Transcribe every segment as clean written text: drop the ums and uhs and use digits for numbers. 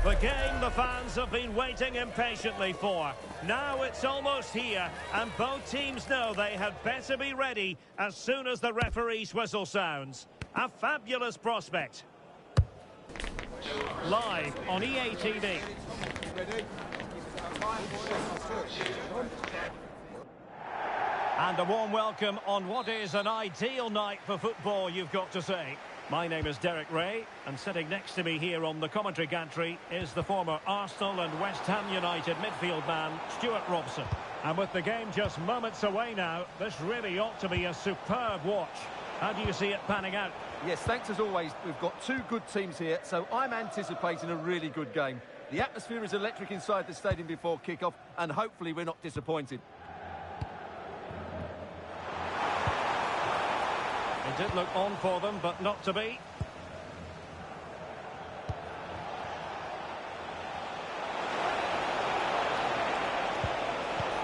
The game the fans have been waiting impatiently for. Now it's almost here, and both teams know they had better be ready as soon as the referee's whistle sounds. A fabulous prospect. Live on EA TV. And a warm welcome on what is an ideal night for football, you've got to say. My name is Derek Ray, and sitting next to me here on the commentary gantry is the former Arsenal and West Ham United midfield man, Stuart Robson. And with the game just moments away now, this really ought to be a superb watch. How do you see it panning out? Yes, thanks as always. We've got two good teams here, so I'm anticipating a really good game. The atmosphere is electric inside the stadium before kick-off, and hopefully we're not disappointed. It did look on for them, but not to be.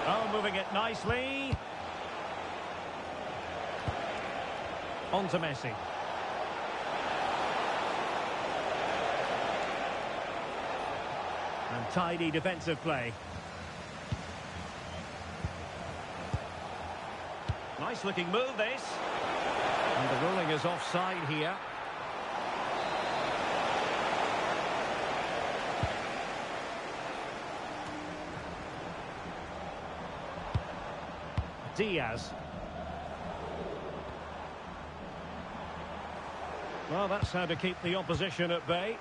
Oh, moving it nicely. On to Messi. And tidy defensive play. Nice looking move, this. And the ruling is offside here. Diaz. Well, that's how to keep the opposition at bay.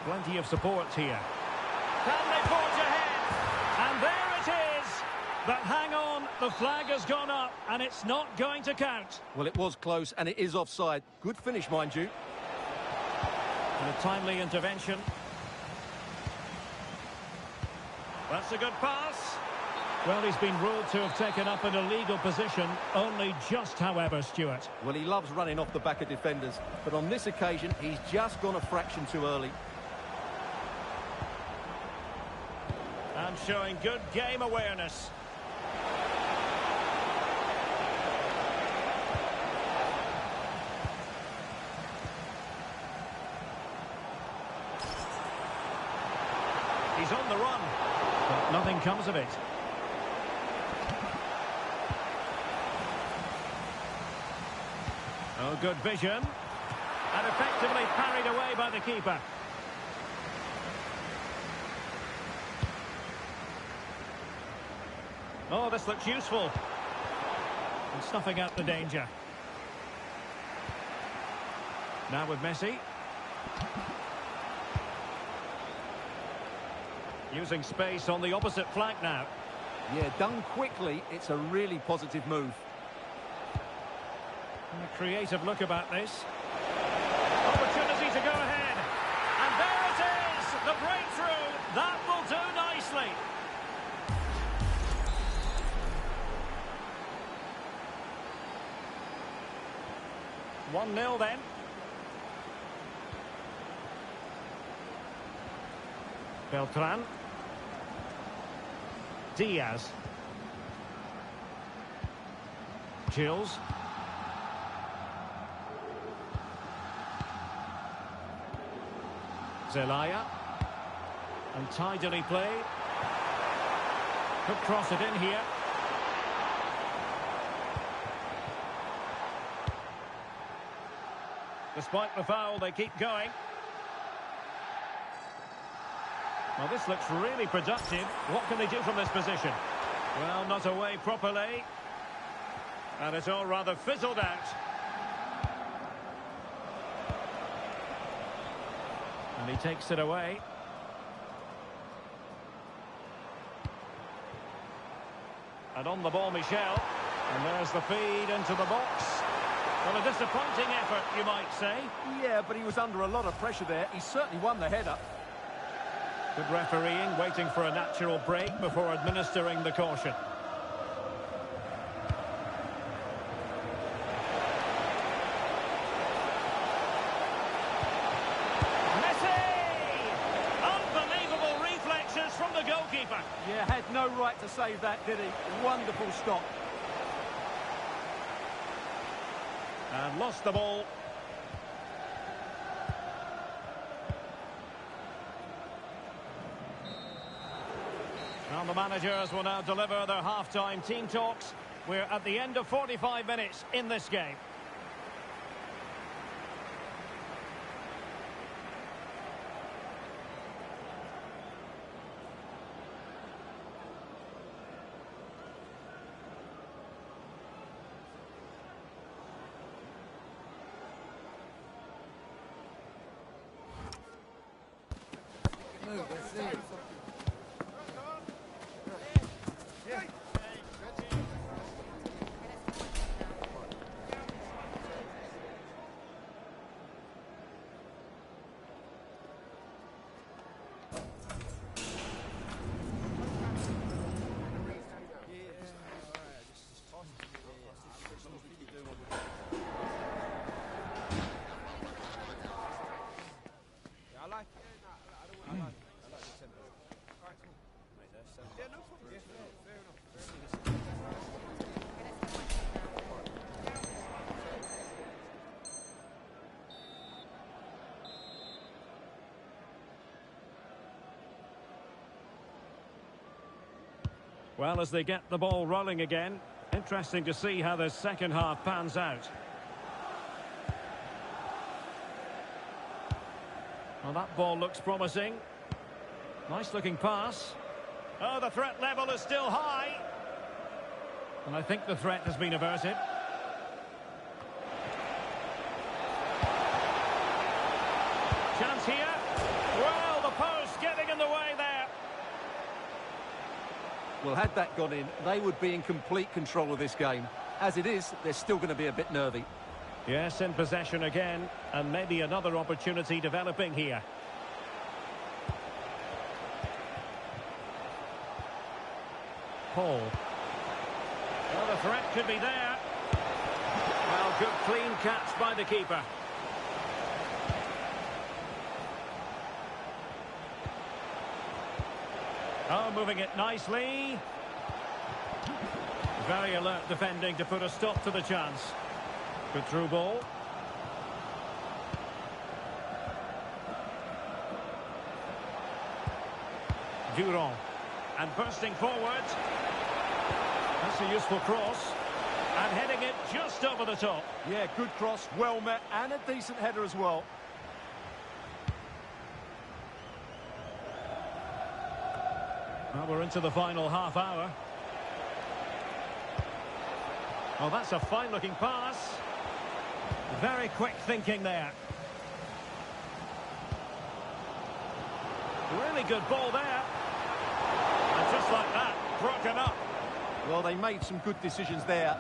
Plenty of support here. Can they forge ahead? And there it is! But hang on, the flag has gone up, and it's not going to count. Well, it was close, and it is offside. Good finish, mind you. And a timely intervention. That's a good pass. Well, he's been ruled to have taken up an illegal position, only just, however, Stuart. Well, he loves running off the back of defenders, but on this occasion, he's just gone a fraction too early. And showing good game awareness. He's on the run, but nothing comes of it. Oh, good vision. And effectively parried away by the keeper. Oh, this looks useful. And snuffing out the danger. Now with Messi. Using space on the opposite flank now. Yeah, done quickly, it's a really positive move. And a creative look about this. Opportunity to go ahead. And there it is! The breakthrough! That will do nicely. 1-0 then. Beltran. Diaz. Gilles. Zelaya. And tidily played. Could cross it in here. Despite the foul, they keep going. Well, this looks really productive. What can they do from this position? Well, not away properly. And it's all rather fizzled out. And he takes it away. And on the ball, Michel. And there's the feed into the box. Well, a disappointing effort, you might say. Yeah, but he was under a lot of pressure there. He certainly won the header. Good refereeing, waiting for a natural break before administering the caution. goalkeeper. Yeah, had no right to save that, did he? Wonderful stop. And lost the ball. And the managers will now deliver their half-time team talks. We're at the end of 45 minutes in this game. Well, as they get the ball rolling again, interesting to see how the second half pans out. Well, that ball looks promising. Nice looking pass. Oh, the threat level is still high. And I think the threat has been averted. Chance here. Well, the post getting in the way there. Well, had that gone in, they would be in complete control of this game. As it is, they're still going to be a bit nervy. Yes, in possession again, and maybe another opportunity developing here. Paul. Well, the threat could be there. Well, good clean catch by the keeper. Oh, moving it nicely. Very alert defending to put a stop to the chance. Good through ball. Durand. And bursting forward. That's a useful cross. And heading it just over the top. Yeah, good cross, well met, and a decent header as well. Well, we're into the final half hour. Well, that's a fine-looking pass. Very quick thinking there. Really good ball there. And just like that, broken up. Well, they made some good decisions there.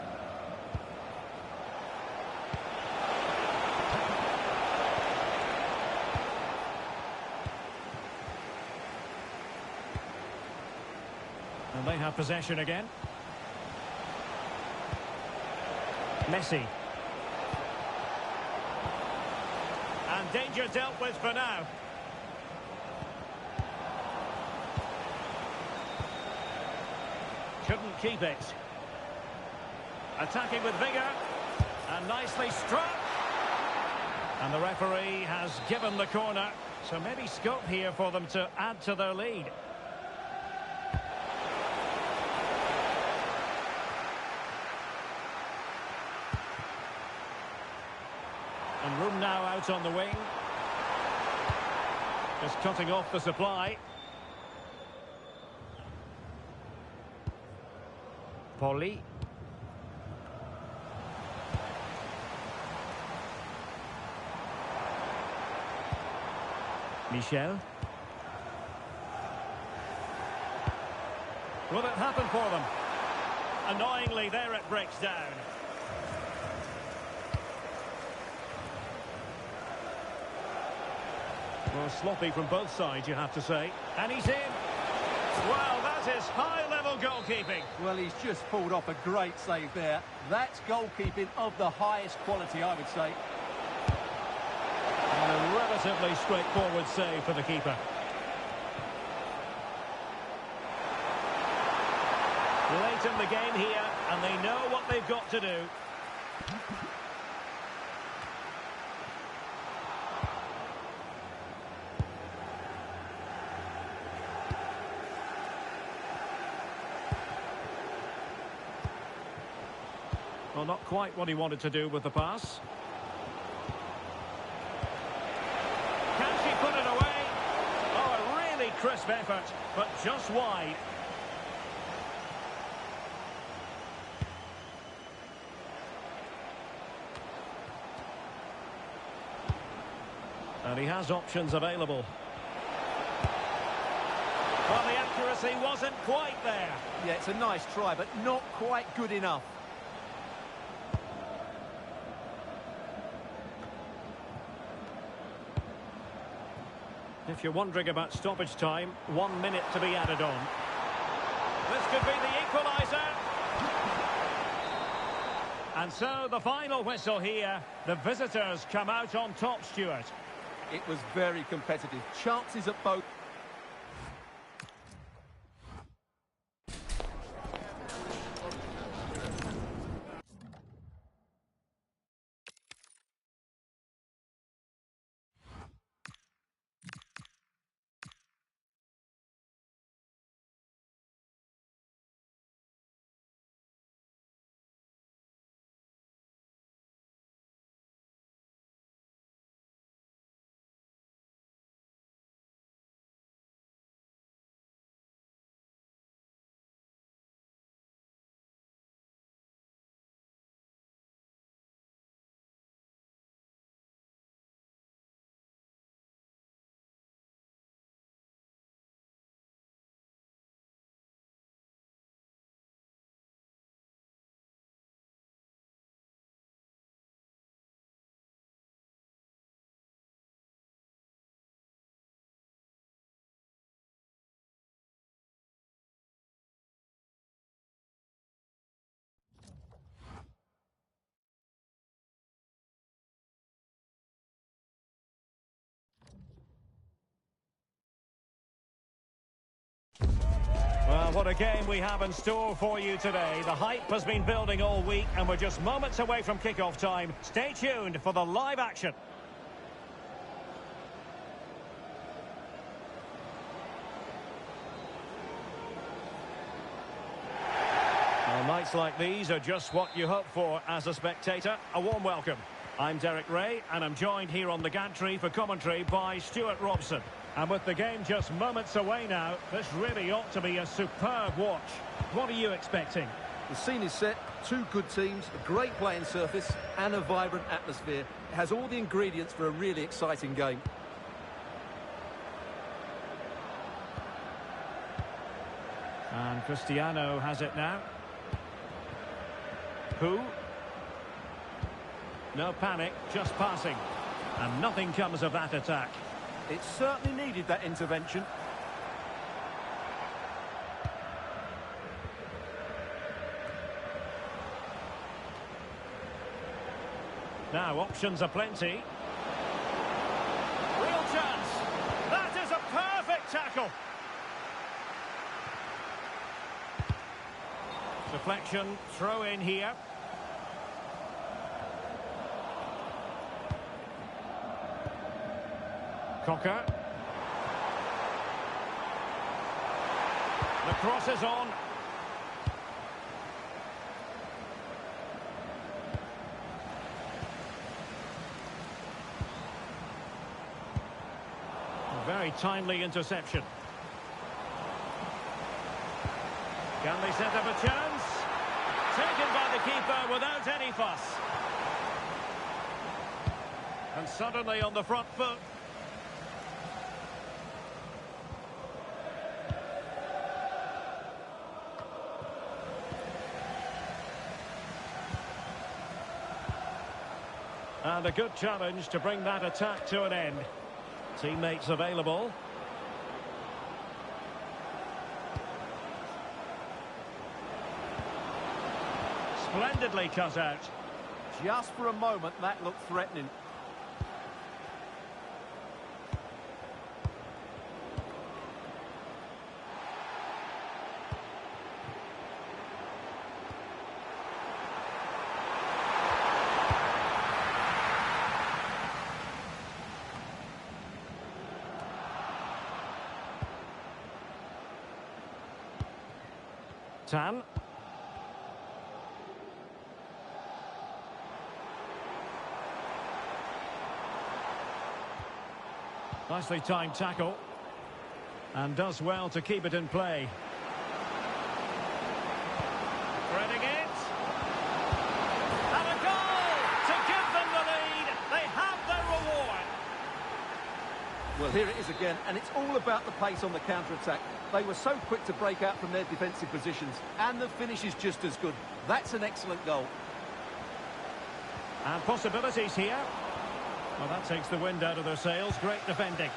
And they have possession again. Messi. And danger dealt with for now. Couldn't keep it. Attacking with vigour. And nicely struck. And the referee has given the corner. So maybe scope here for them to add to their lead. And room now out on the wing. Just cutting off the supply. Poli. Michel. Will it happen for them? Annoyingly, there it breaks down. Well, sloppy from both sides, you have to say. And he's in. Well, that is high-level goalkeeping. Well, he's just pulled off a great save there. That's goalkeeping of the highest quality, I would say. And a relatively straightforward save for the keeper. Late in the game here, and they know what they've got to do. Well, not quite what he wanted to do with the pass. Can she put it away? Oh, a really crisp effort, but just wide. And he has options available. Well, the accuracy wasn't quite there. Yeah, it's a nice try, but not quite good enough. If you're wondering about stoppage time, 1 minute to be added on. This could be the equaliser. And so the final whistle here. The visitors come out on top, Stuart. It was very competitive. Chances at both. Well, what a game we have in store for you today. The hype has been building all week, and we're just moments away from kickoff time. Stay tuned for the live action. Well, nights like these are just what you hope for as a spectator. A warm welcome. I'm Derek Ray, and I'm joined here on the gantry for commentary by Stuart Robson. And with the game just moments away now, this really ought to be a superb watch. What are you expecting? The scene is set, two good teams, a great playing surface and a vibrant atmosphere. It has all the ingredients for a really exciting game. And Cristiano has it now. Who? No panic, just passing. And nothing comes of that attack. It certainly needed that intervention. Now, options are plenty. Real chance. That is a perfect tackle. Deflection, throw in here. Cocker. The cross is on. A very timely interception. Can they set up a chance? Taken by the keeper without any fuss. And suddenly on the front foot. And a good challenge to bring that attack to an end. Teammates available. Splendidly cut out. Just for a moment, that looked threatening. Nicely timed tackle. And does well to keep it in play. Threading it. And a goal to give them the lead. They have their reward. Well, here it is again, and it's all about the pace on the counter-attack. They were so quick to break out from their defensive positions, and the finish is just as good. That's an excellent goal. And possibilities here. Well, that takes the wind out of their sails. Great defending.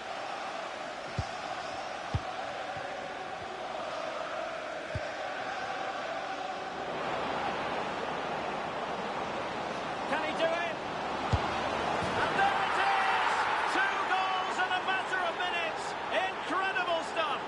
Can he do it? And there it is! 2 goals in a matter of minutes. Incredible stuff.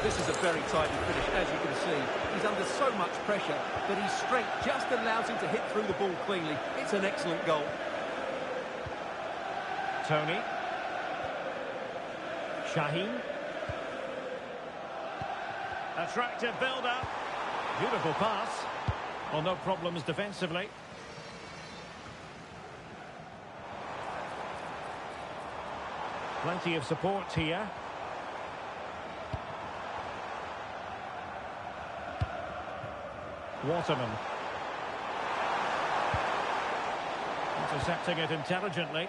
This is a very tidy finish, as you can see. He's under so much pressure, but his strength just allows him to hit through the ball cleanly. It's an excellent goal. Tony. Shaheen. Attractive build-up. Beautiful pass. Well, no problems defensively. Plenty of support here. Waterman. Intercepting it intelligently.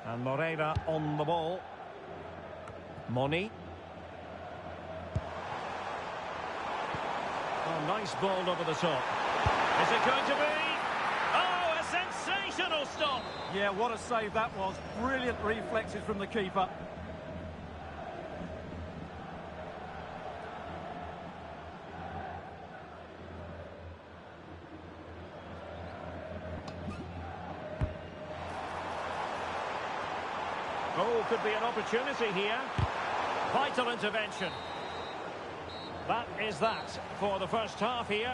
And Moreira on the ball. Moni. Oh, nice ball over the top. Is it going to be? Oh, a sensational stop. Yeah, what a save that was. Brilliant reflexes from the keeper. Oh, could be an opportunity here. Vital intervention. That is that for the first half here.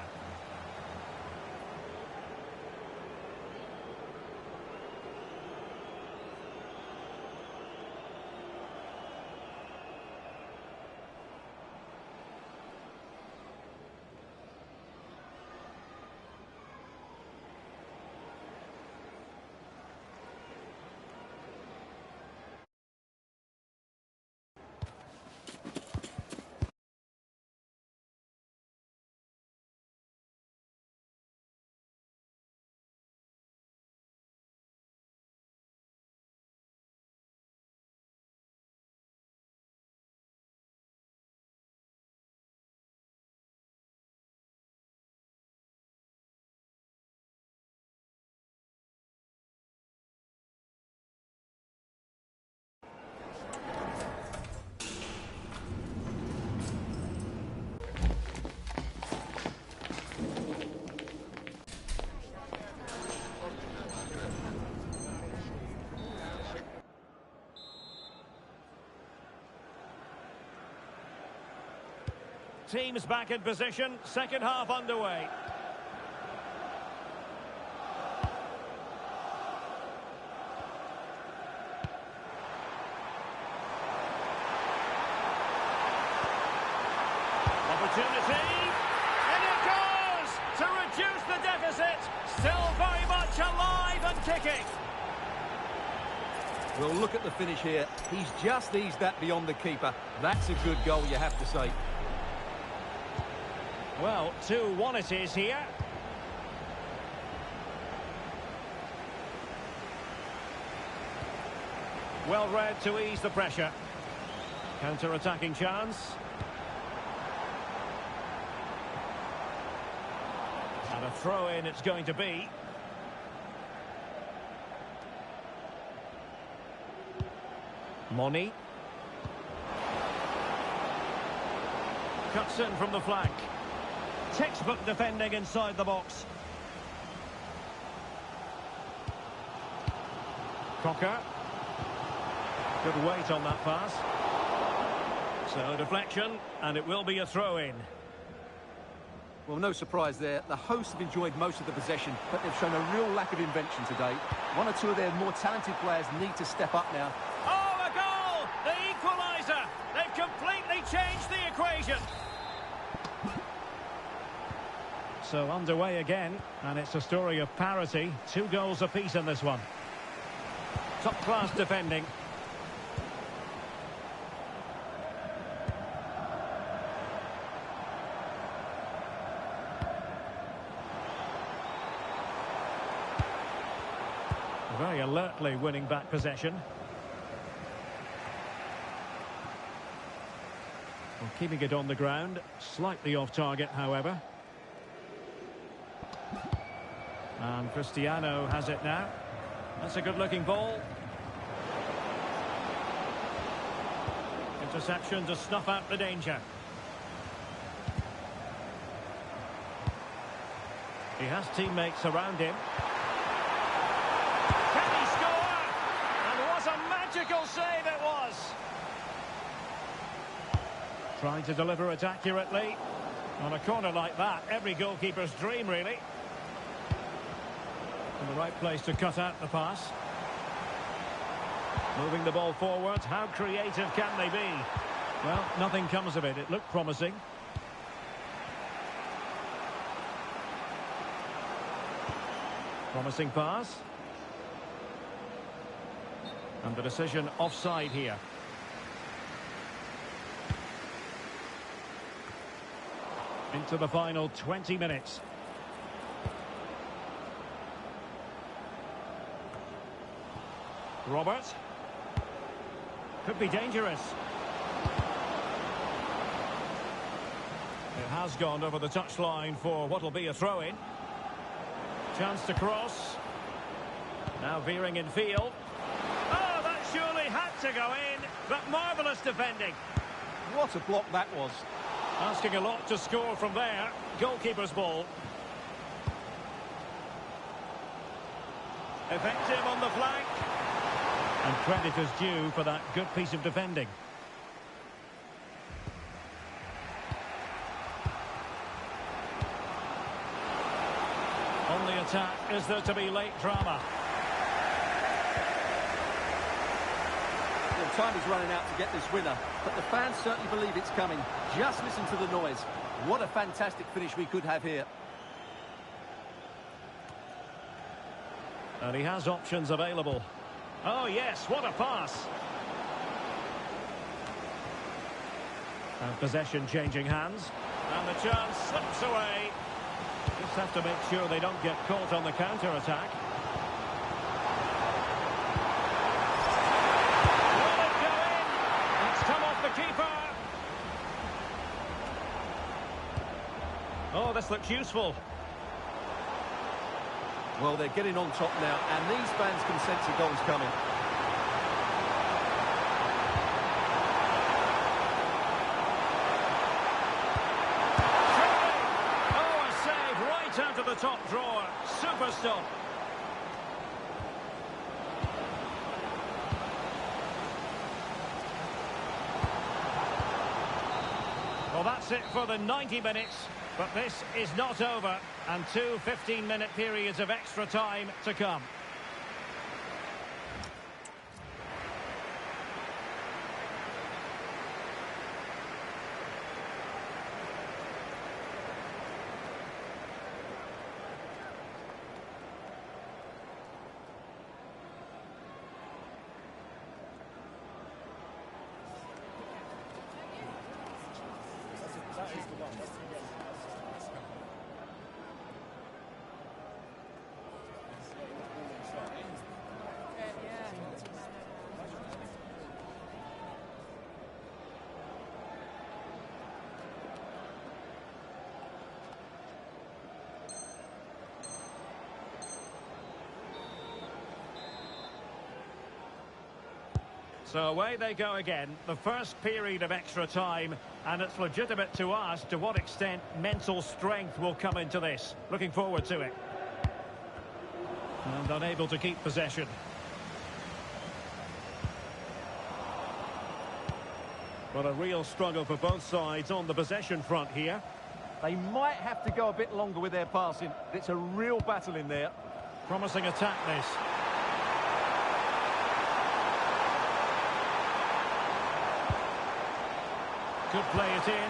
Teams back in position, second half underway. Opportunity, and it goes to reduce the deficit. Still very much alive and kicking. Well, look at the finish here. He's just eased that beyond the keeper. That's a good goal, you have to say. Well, 2-1 it is here. Well read to ease the pressure. Counter-attacking chance. And a throw-in it's going to be. Moni. Cuts in from the flank. Textbook defending inside the box. Cocker. Good weight on that pass. So deflection, and it will be a throw-in. Well, no surprise there. The hosts have enjoyed most of the possession, but they've shown a real lack of invention today. One or two of their more talented players need to step up now. Oh, a goal! The equaliser! They've completely changed the equation. So underway again, and it's a story of parity. 2 goals apiece in this one. Top-class defending. Very alertly winning back possession. Well, keeping it on the ground, slightly off target, however. And Cristiano has it now. That's a good-looking ball. Interception to snuff out the danger. He has teammates around him. Can he score? And what a magical save it was! Trying to deliver it accurately. On a corner like that, every goalkeeper's dream, really. In the right place to cut out the pass. Moving the ball forward. How creative can they be? Well, nothing comes of it. It looked promising. Promising pass. And the decision offside here. Into the final 20 minutes. Robert. Could be dangerous. It has gone over the touchline for what will be a throw-in. Chance to cross. Now veering in field. Oh, that surely had to go in, but marvellous defending. What a block that was. Asking a lot to score from there. Goalkeeper's ball. Effective on the flank. And credit is due for that good piece of defending. On the attack, is there to be late drama? Well, time is running out to get this winner, but the fans certainly believe it's coming. Just listen to the noise. What a fantastic finish we could have here. And he has options available. Oh, yes, what a pass. And possession changing hands. And the chance slips away. Just have to make sure they don't get caught on the counter-attack. Will it go in? It's come off the keeper. Oh, this looks useful. Well, they're getting on top now, and these fans can sense the goals coming. Oh, a save right out of the top drawer. Super stop. Well, that's it for the 90 minutes. But this is not over, and 2 15-minute periods of extra time to come. So away they go again, the first period of extra time, and it's legitimate to ask to what extent mental strength will come into this. Looking forward to it. And unable to keep possession. But a real struggle for both sides on the possession front here. They might have to go a bit longer with their passing. It's a real battle in there. Promising attack, this. Could play it in.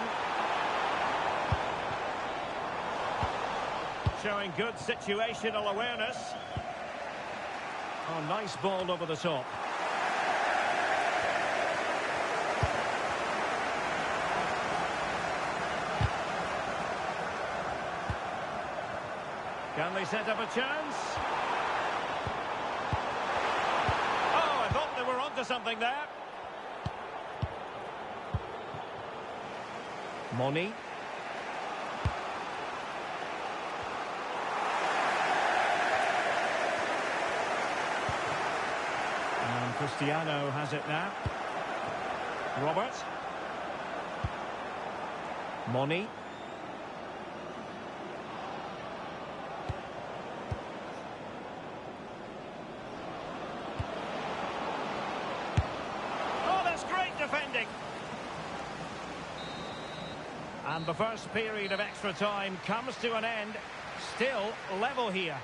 Showing good situational awareness. Oh, nice ball over the top. Can they set up a chance? Oh, I thought they were onto something there. Moni. And Cristiano has it now. Robert. Moni. Oh, that's great defending. And the first period of extra time comes to an end. Still level here.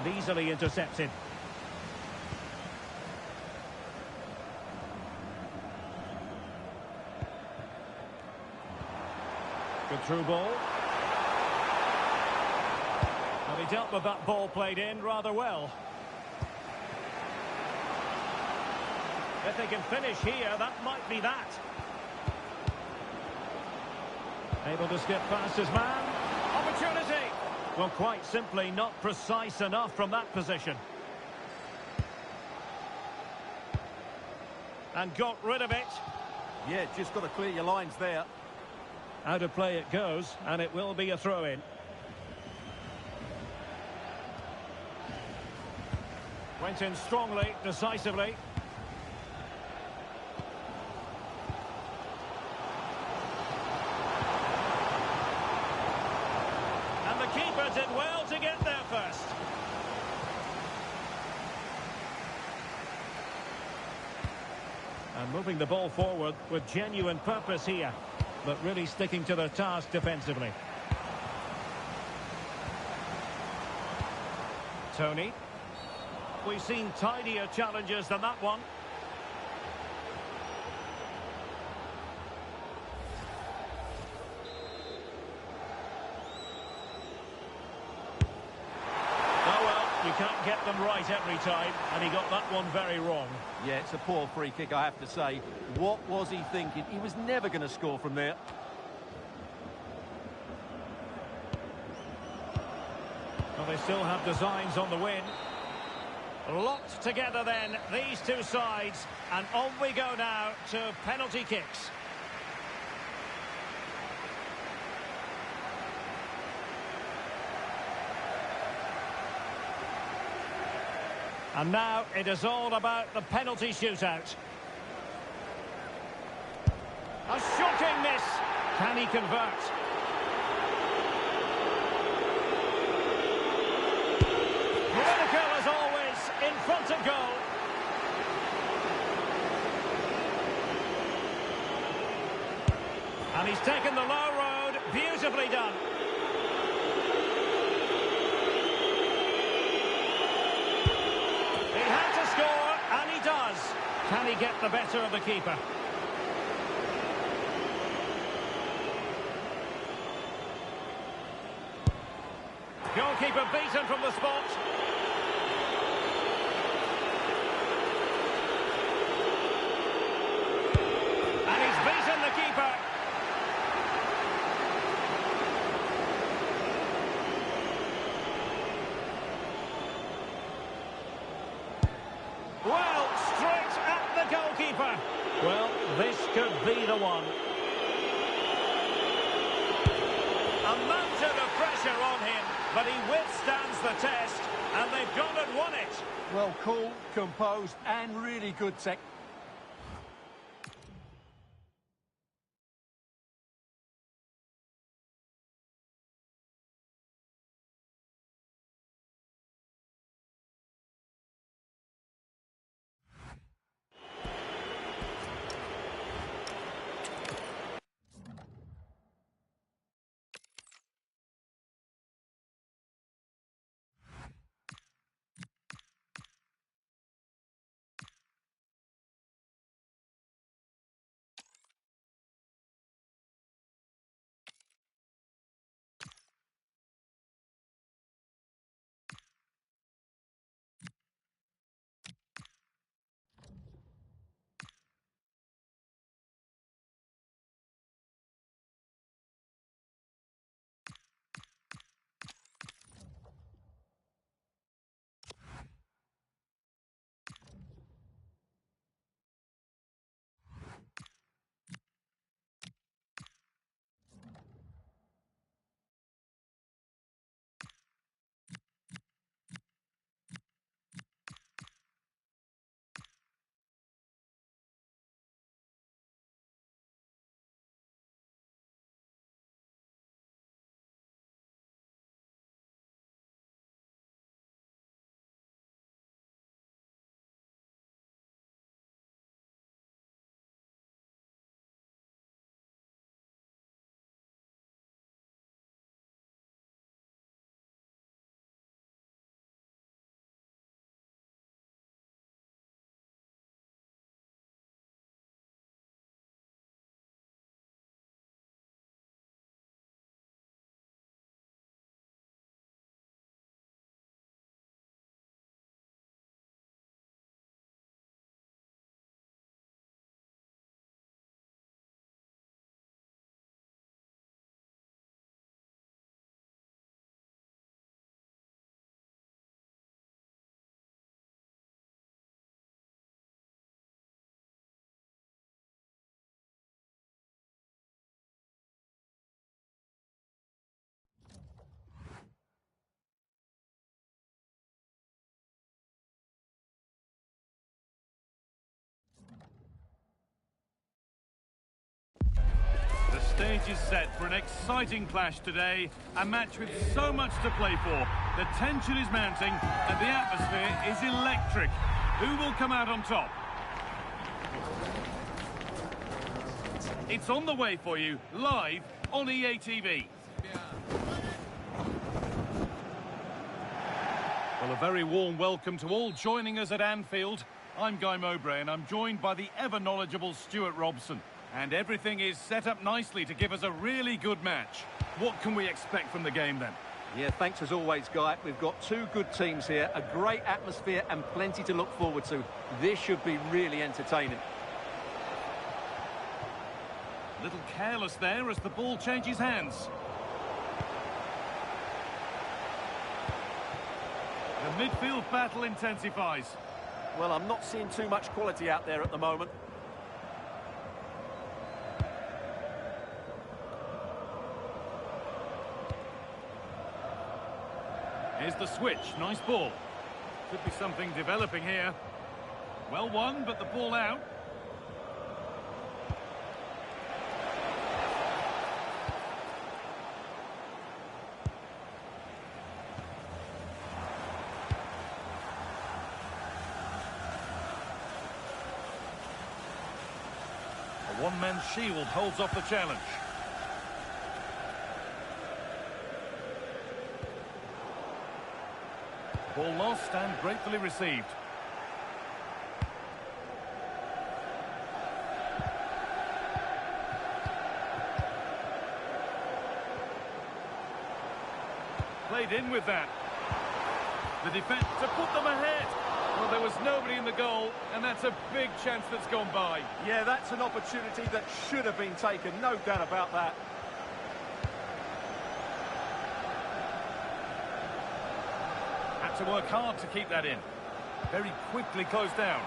And easily intercepted. Good through ball. And he dealt with that ball played in rather well. If they can finish here, that might be that. Able to skip past his man. Opportunity! Well, quite simply not precise enough from that position. And got rid of it. Yeah, just got to clear your lines there. Out of play it goes, and it will be a throw-in. Went in strongly, decisively. And the keeper did well to get there first. And moving the ball forward with genuine purpose here, but really sticking to their task defensively. Tony. We've seen tidier challenges than that one. Oh well, you can't get them right every time, and he got that one very wrong. Yeah, it's a poor free kick, I have to say. What was he thinking? He was never going to score from there. Well, they still have designs on the win. Locked together then, these two sides, and on we go now to penalty kicks. And now it is all about the penalty shootout. A shocking miss. Can he convert? Critical as always, in front of goal. And he's taken the low road, beautifully done. He had to score, and he does. Can he get the better of the keeper? Goalkeeper beaten from the spot. And he's beaten the keeper. Well, straight at the goalkeeper. Well, this could be the one. A mountain of pressure on him, but he withstands the test, and they've gone and won it. Well, cool, composed, and really good tech. The stage is set for an exciting clash today, a match with so much to play for. The tension is mounting and the atmosphere is electric. Who will come out on top? It's on the way for you, live on EA TV. Well, a very warm welcome to all joining us at Anfield. I'm Guy Mowbray and I'm joined by the ever-knowledgeable Stuart Robson. And everything is set up nicely to give us a really good match. What can we expect from the game then? Yeah, thanks as always, Guy. We've got two good teams here, a great atmosphere and plenty to look forward to. This should be really entertaining. A little careless there as the ball changes hands. The midfield battle intensifies. Well, I'm not seeing too much quality out there at the moment. Here's the switch, nice ball. Could be something developing here. Well won, but the ball out. A one-man shield holds off the challenge. Ball lost and gratefully received. Played in with that. The defence to put them ahead. Well, there was nobody in the goal, and that's a big chance that's gone by. Yeah, that's an opportunity that should have been taken, no doubt about that. Had to work hard to keep that in. Very quickly closed down.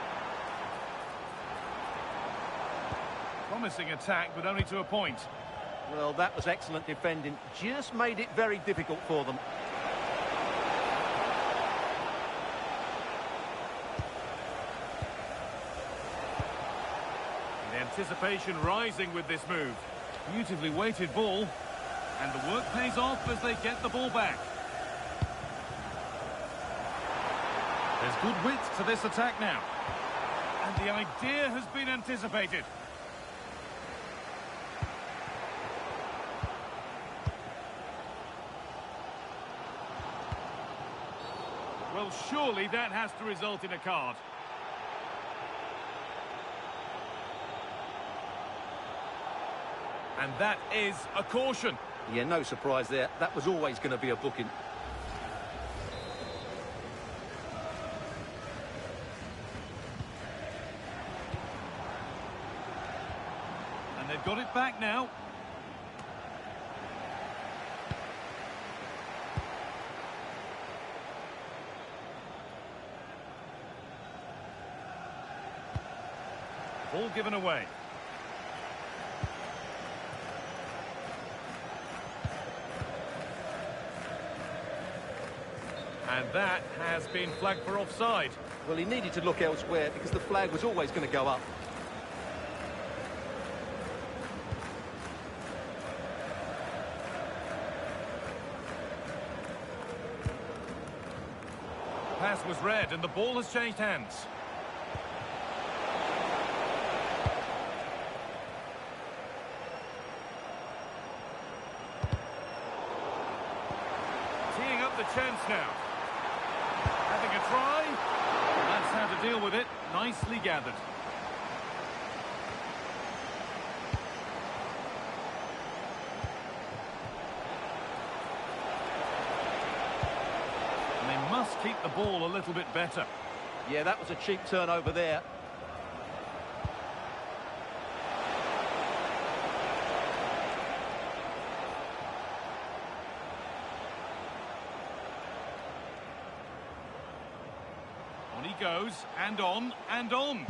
Promising attack, but only to a point. Well, that was excellent defending. Just made it very difficult for them. The anticipation rising with this move. Beautifully weighted ball. And the work pays off as they get the ball back. There's good width to this attack now. And the idea has been anticipated. Well, surely that has to result in a card. And that is a caution. Yeah, no surprise there. That was always going to be a booking. And they've got it back now. Ball given away. And that has been flagged for offside. Well, he needed to look elsewhere because the flag was always going to go up. Pass was read and the ball has changed hands. Teeing up the chance now. Having a try. That's how to deal with it. Nicely gathered. And they must keep the ball a little bit better. Yeah, that was a cheap turnover there. On he goes, and on, and on.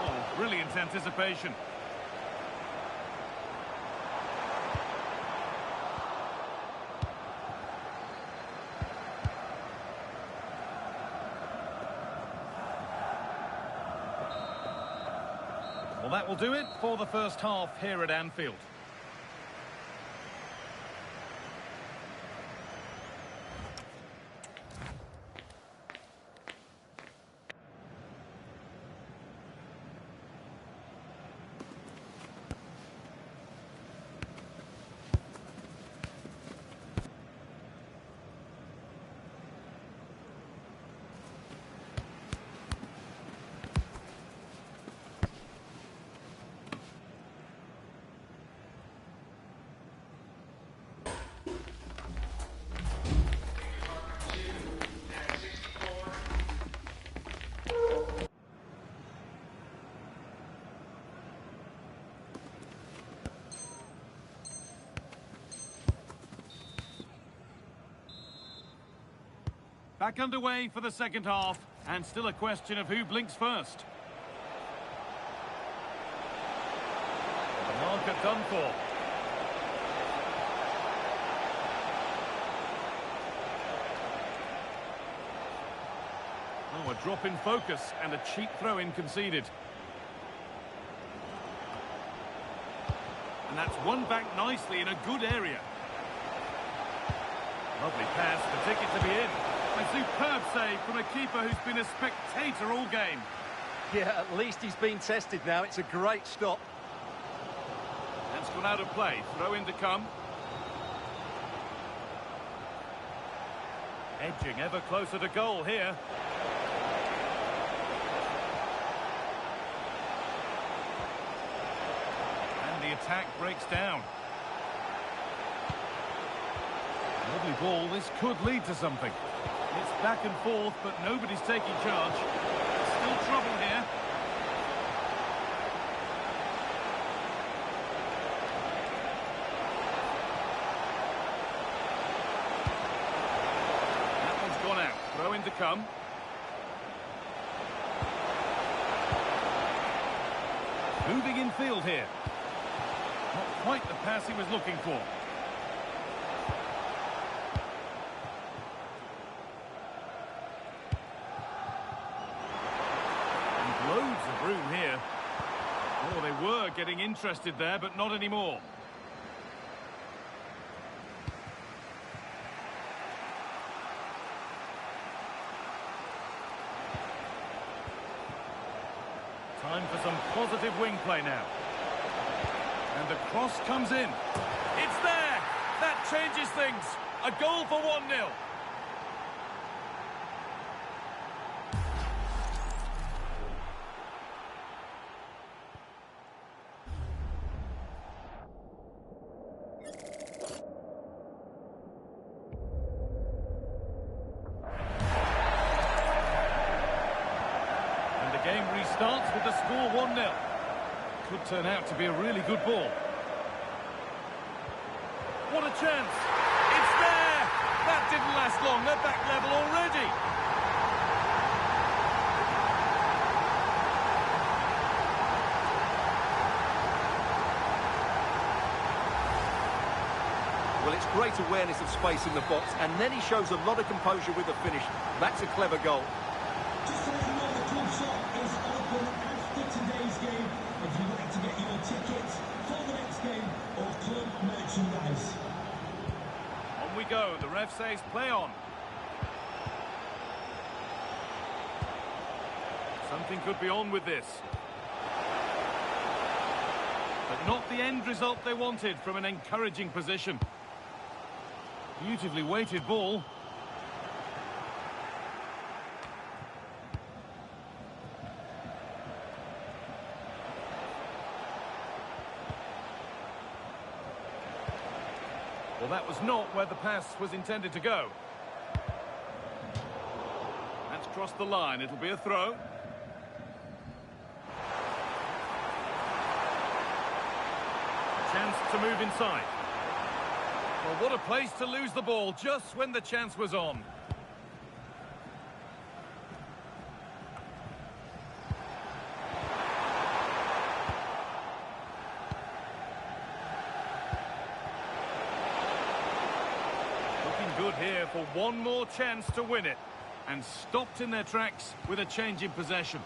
Oh, brilliant anticipation. Well, that will do it for the first half here at Anfield. Back underway for the second half, and still a question of who blinks first. The marker done for. Oh, a drop in focus and a cheap throw-in conceded. And that's won back nicely in a good area. Lovely pass, the ticket to be in. A superb save from a keeper who's been a spectator all game. Yeah, at least he's been tested now. It's a great stop. That's gone out of play. Throw in to come. Edging ever closer to goal here. And the attack breaks down. lovely ball. This could lead to something. It's back and forth, but nobody's taking charge. Still trouble here. That one's gone out. Throw in to come. Moving in field here. Not quite the pass he was looking for. And loads of room here. Oh, they were getting interested there, but not anymore. Time for some positive wing play now. And the cross comes in. It's there! That changes things. A goal for 1-0. And the game restarts with the score 1-0. Could turn out to be a really good ball. What a chance! It's there! That didn't last long. They're back level already. Well, it's great awareness of space in the box, and then he shows a lot of composure with the finish. That's a clever goal. Just to let you know, the club shop is open after today's game. If you'd like to get your tickets for the next game or club merchandise. On we go. The ref says play on. Something could be on with this. But not the end result they wanted from an encouraging position. Beautifully weighted ball. Well, that was not where the pass was intended to go. That's crossed the line. It'll be a throw. Chance to move inside. Well, what a place to lose the ball just when the chance was on. Looking good here for one more chance to win it. And stopped in their tracks with a change in possession.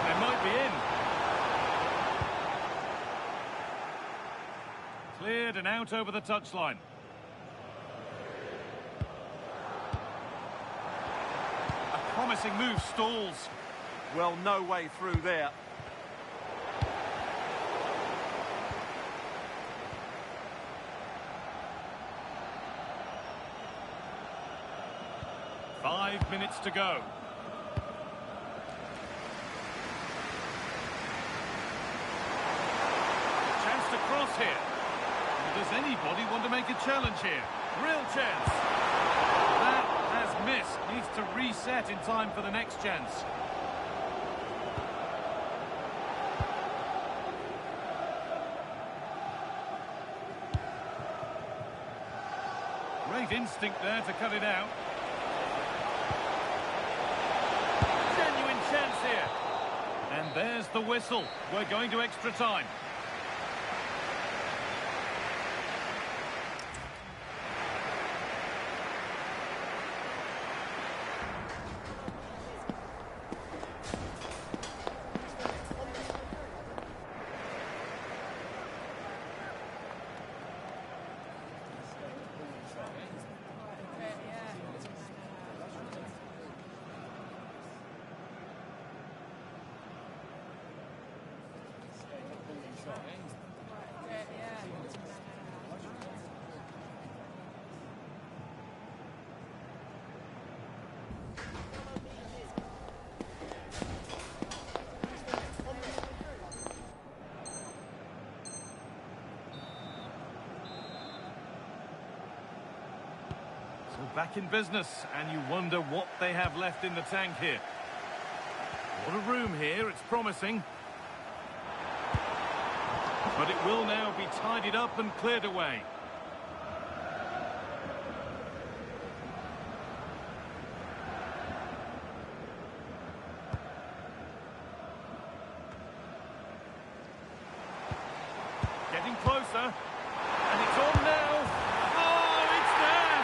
They might be in. Cleared and out over the touchline. A promising move stalls. Well, no way through there. Five minutes to go. Chance to cross here. Does anybody want to make a challenge here? Real chance. That has missed. Needs to reset in time for the next chance. Great instinct there to cut it out. Genuine chance here. And there's the whistle. We're going to extra time. back in business, and you wonder what they have left in the tank here. What a room here, it's promising. But it will now be tidied up and cleared away. Getting closer. And it's on now. Oh, it's there.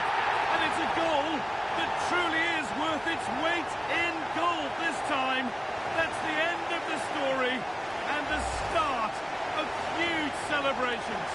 And it's a goal that truly is worth its weight in gold this time. That's the end of the story and the start of huge celebrations.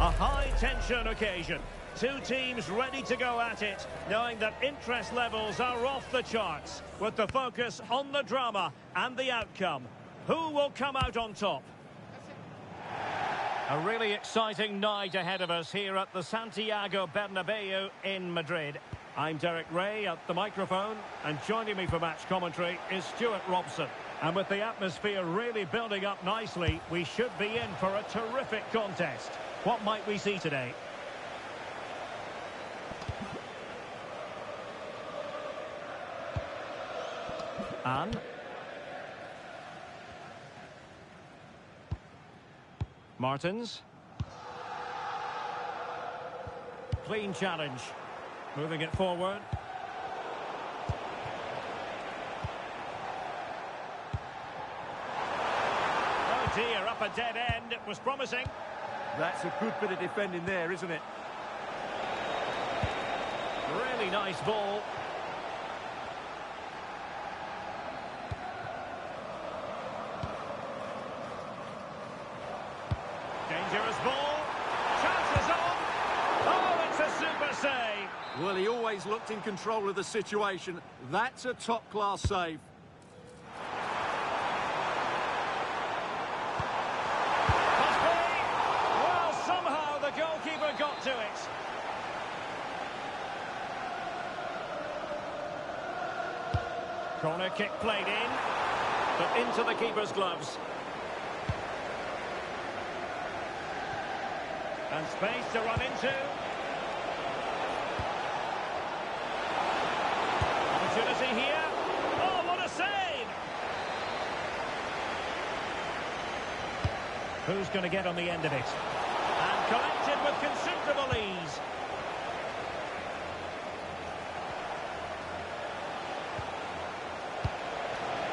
A high-tension occasion. Two teams ready to go at it, knowing that interest levels are off the charts, with the focus on the drama and the outcome. Who will come out on top? A really exciting night ahead of us here at the Santiago Bernabeu in Madrid. I'm Derek Ray at the microphone, and joining me for match commentary is Stuart Robson. And with the atmosphere really building up nicely, we should be in for a terrific contest. What might we see today? Anne. Martins. Clean challenge. Moving it forward. Oh dear, up a dead end. It was promising. That's a good bit of defending there, isn't it? Really nice ball. Dangerous ball. Chances on. Oh, it's a super save. Well, he always looked in control of the situation. That's a top-class save. Goalkeeper got to it. Corner kick played in, but into the keeper's gloves. And space to run into. Opportunity here. Oh, what a save! Who's going to get on the end of it? And collected with considerable ease.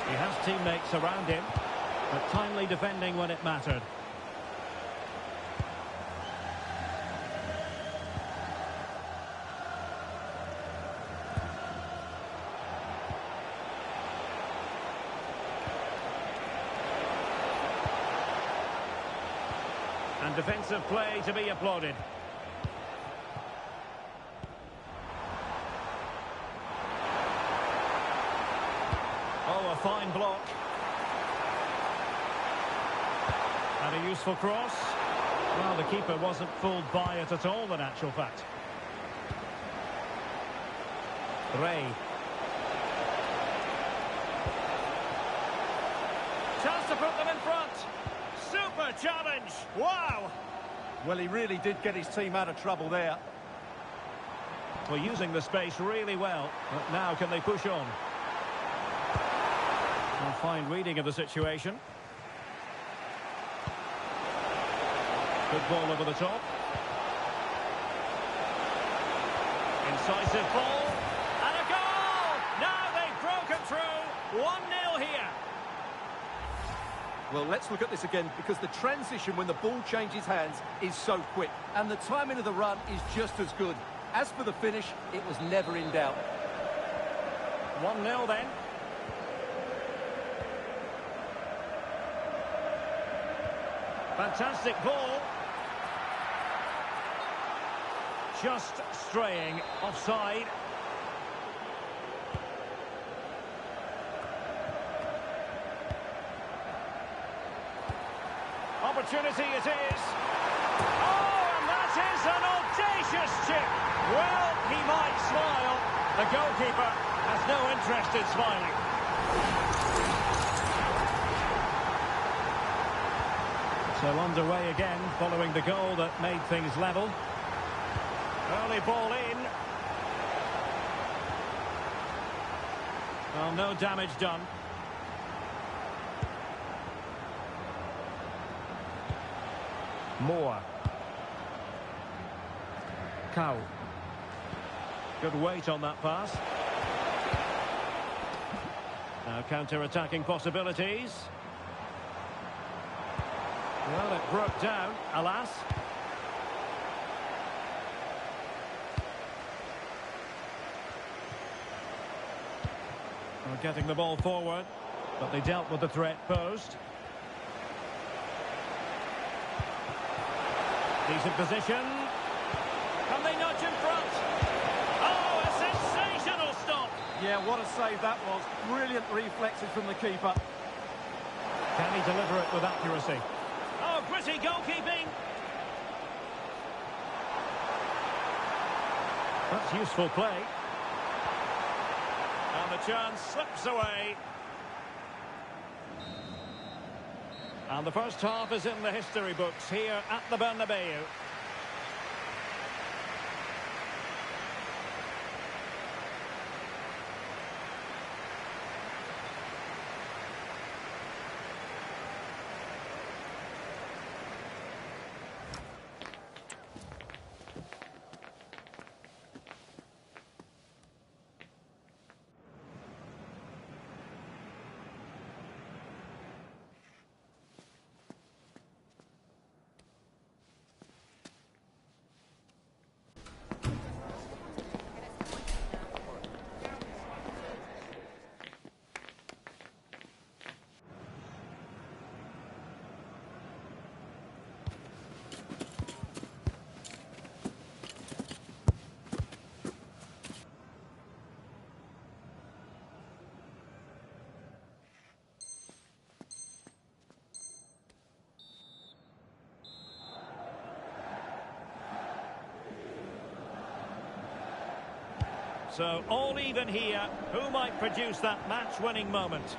He has teammates around him, but timely defending when it mattered. And defensive play to be applauded. Oh, a fine block. And a useful cross. Well, the keeper wasn't fooled by it at all, in actual fact. Ray. Chance to put them in front. Super challenge. Wow. Well, he really did get his team out of trouble there. Well, using the space really well. But now can they push on? A fine reading of the situation. Good ball over the top. Incisive ball. And a goal! Now they've broken through. 1-0 here. Well, let's look at this again, because the transition when the ball changes hands is so quick. And the timing of the run is just as good. As for the finish, it was never in doubt. 1-0 then. Fantastic ball. Just straying offside. Opportunity it is. Oh, and that is an audacious chip. Well, he might smile. The goalkeeper has no interest in smiling. So underway again, following the goal that made things level. Early ball in. Well, no damage done. Moore. Cow. Good weight on that pass. Now counter-attacking possibilities. Well, it broke down, alas. Well, getting the ball forward, but they dealt with the threat posed. Decent position. Can they nudge in front? Oh, a sensational stop! Yeah, what a save that was. Brilliant reflexes from the keeper. Can he deliver it with accuracy? Oh, gritty goalkeeping! That's useful play. And the chance slips away. And the first half is in the history books here at the Bernabeu. So, all even here. Who might produce that match-winning moment?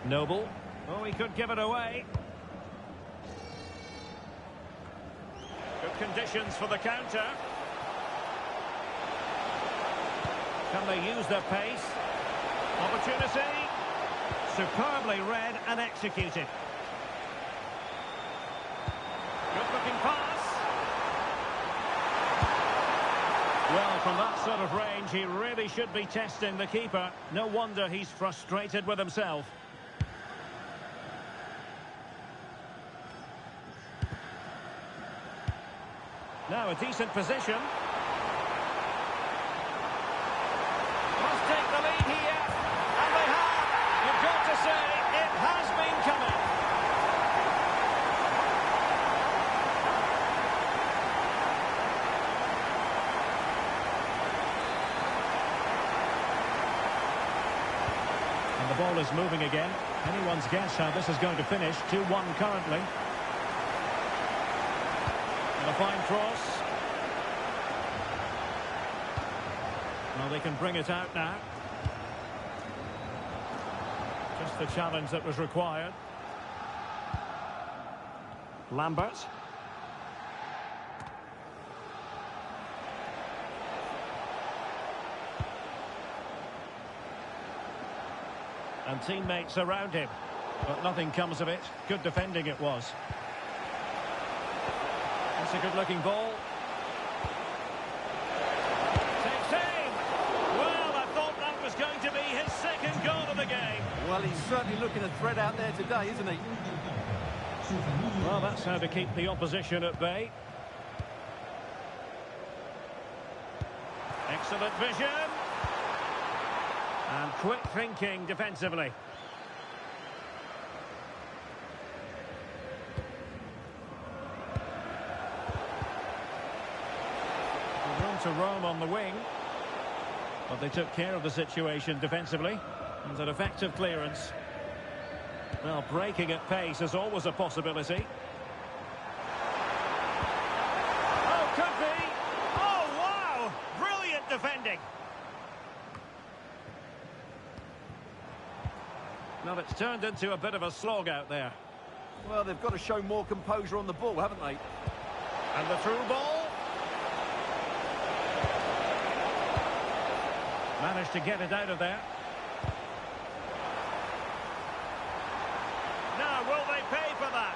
Noble. Oh, he could give it away. Good conditions for the counter. Can they use their pace? Opportunity. Superbly read and executed. Good-looking pass. Well, from that sort of range, he really should be testing the keeper. No wonder he's frustrated with himself. Now a decent position. Must take the lead here. And they have. You've got to say, it has been coming. And the ball is moving again. Anyone's guess how this is going to finish. 2-1 currently. And a fine cross. Well, they can bring it out now. Just the challenge that was required. Lambert. And teammates around him. But nothing comes of it. Good defending it was. That's a good-looking ball. Takes aim! Well, I thought that was going to be his second goal of the game. Well, he's certainly looking a threat out there today, isn't he? Well, that's how to keep the opposition at bay. Excellent vision. And quick thinking defensively. Room to roam on the wing. But they took care of the situation defensively. And an effective clearance. Well, breaking at pace is always a possibility. Oh, could be. Oh, wow! Brilliant defending. Well, it's turned into a bit of a slog out there. Well, they've got to show more composure on the ball, haven't they? And the through ball. Managed to get it out of there. Now, will they pay for that?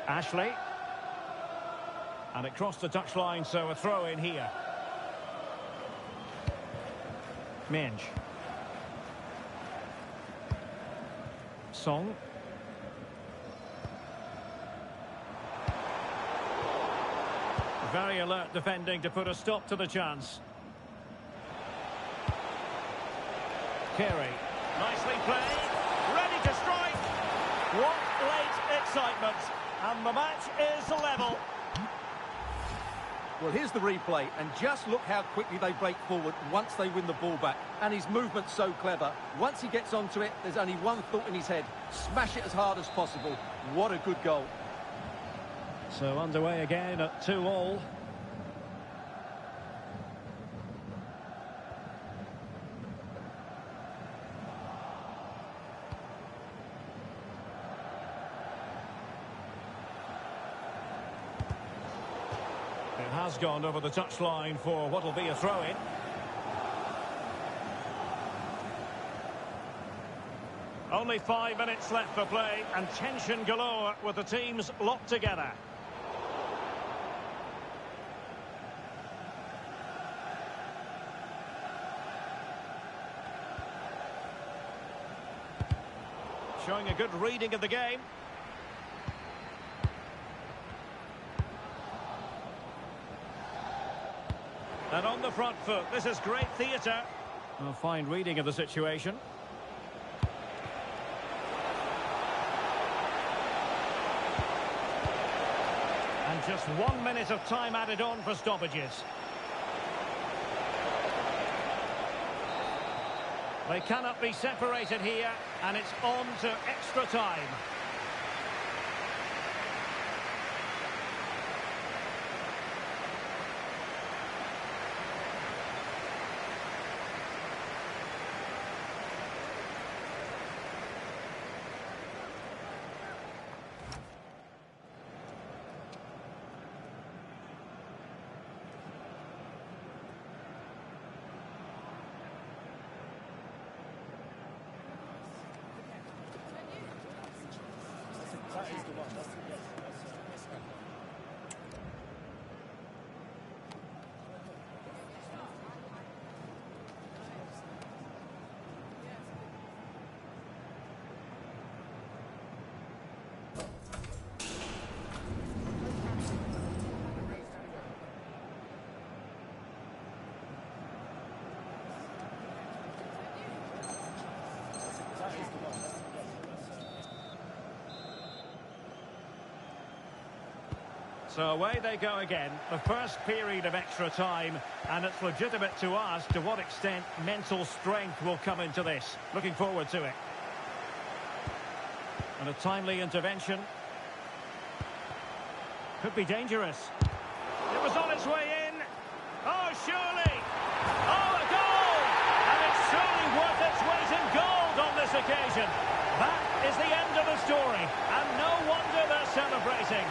Ashley. And it crossed the touchline, so a throw in here. Minge. Song. Very alert defending to put a stop to the chance. Carey. Nicely played. Ready to strike. What late excitement. And the match is level. Well, here's the replay, and just look how quickly they break forward once they win the ball back. And his movement's so clever. Once he gets onto it, there's only one thought in his head. Smash it as hard as possible. What a good goal. So underway again at 2-2. It has gone over the touchline for what will be a throw-in. Only 5 minutes left for play, and tension galore with the teams locked together. Showing a good reading of the game. And on the front foot, this is great theatre. A fine reading of the situation. And just 1 minute of time added on for stoppages. They cannot be separated here, and it's on to extra time. So away they go again, the first period of extra time, and it's legitimate to ask to what extent mental strength will come into this. Looking forward to it. And a timely intervention. Could be dangerous. It was on its way in. Oh, surely. Oh, a goal! And it's surely worth its weight in gold on this occasion. That is the end of the story. And no wonder they're celebrating.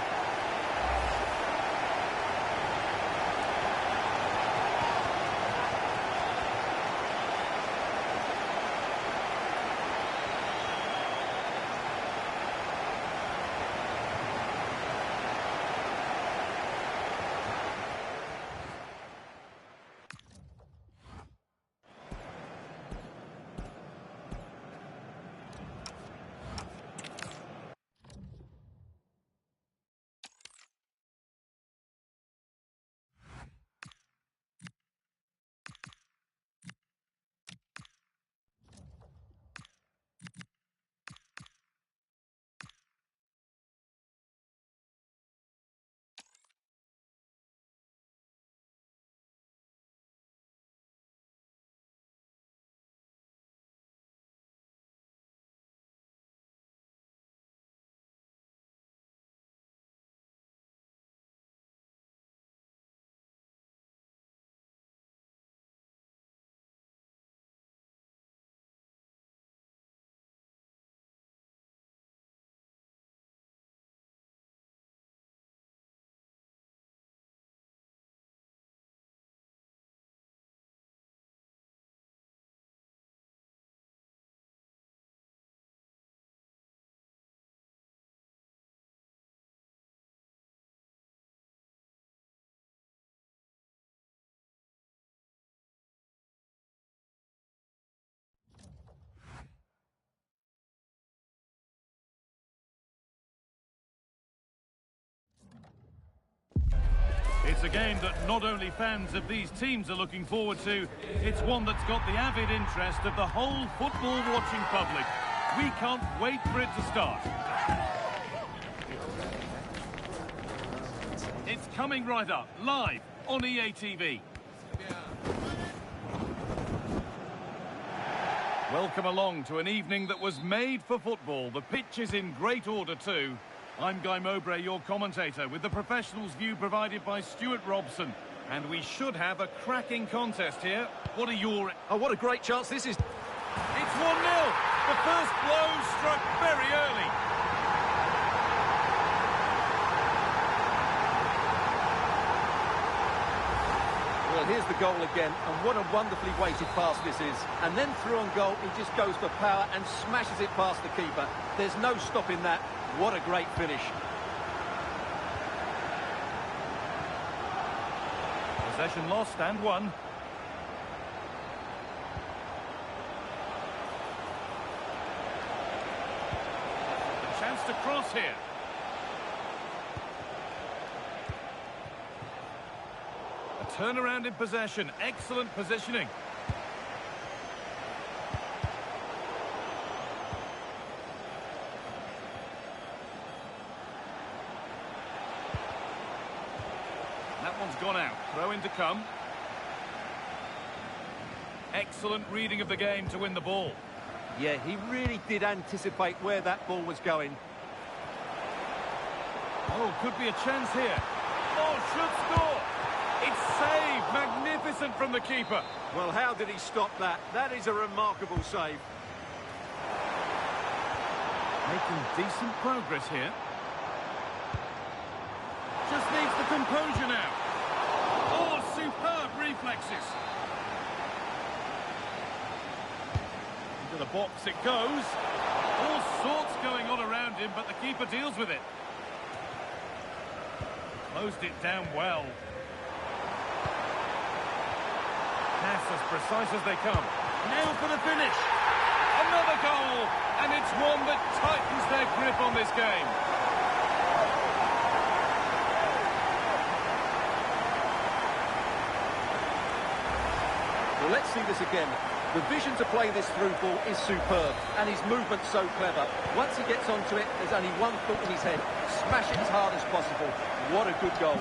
It's a game that not only fans of these teams are looking forward to, it's one that's got the avid interest of the whole football-watching public. We can't wait for it to start. It's coming right up, live on EA TV. Welcome along to an evening that was made for football. The pitch is in great order too. I'm Guy Mowbray, your commentator, with the professionals' view provided by Stuart Robson. And we should have a cracking contest here. What are your... Oh, what a great chance this is. It's 1-0. The first blow struck very early. Well, here's the goal again, and what a wonderfully weighted pass this is. And then through on goal, he just goes for power and smashes it past the keeper. There's no stopping that. What a great finish. Possession lost and won. A chance to cross here. A turnaround in possession. Excellent positioning. That one's gone out. Throw in to come. Excellent reading of the game to win the ball. Yeah, he really did anticipate where that ball was going. Oh, could be a chance here. Oh, should score. It's saved. Magnificent from the keeper. Well, how did he stop that? That is a remarkable save. Making decent progress here. Just needs the composure now. Oh, superb reflexes. Into the box it goes. All sorts going on around him, but the keeper deals with it. Closed it down well. Pass as precise as they come. Now for the finish. Another goal, and it's one that tightens their grip on this game. Well, let's see this again. The vision to play this through ball is superb, and his movement's so clever. Once he gets onto it, there's only one thought in his head. Smash it as hard as possible. What a good goal.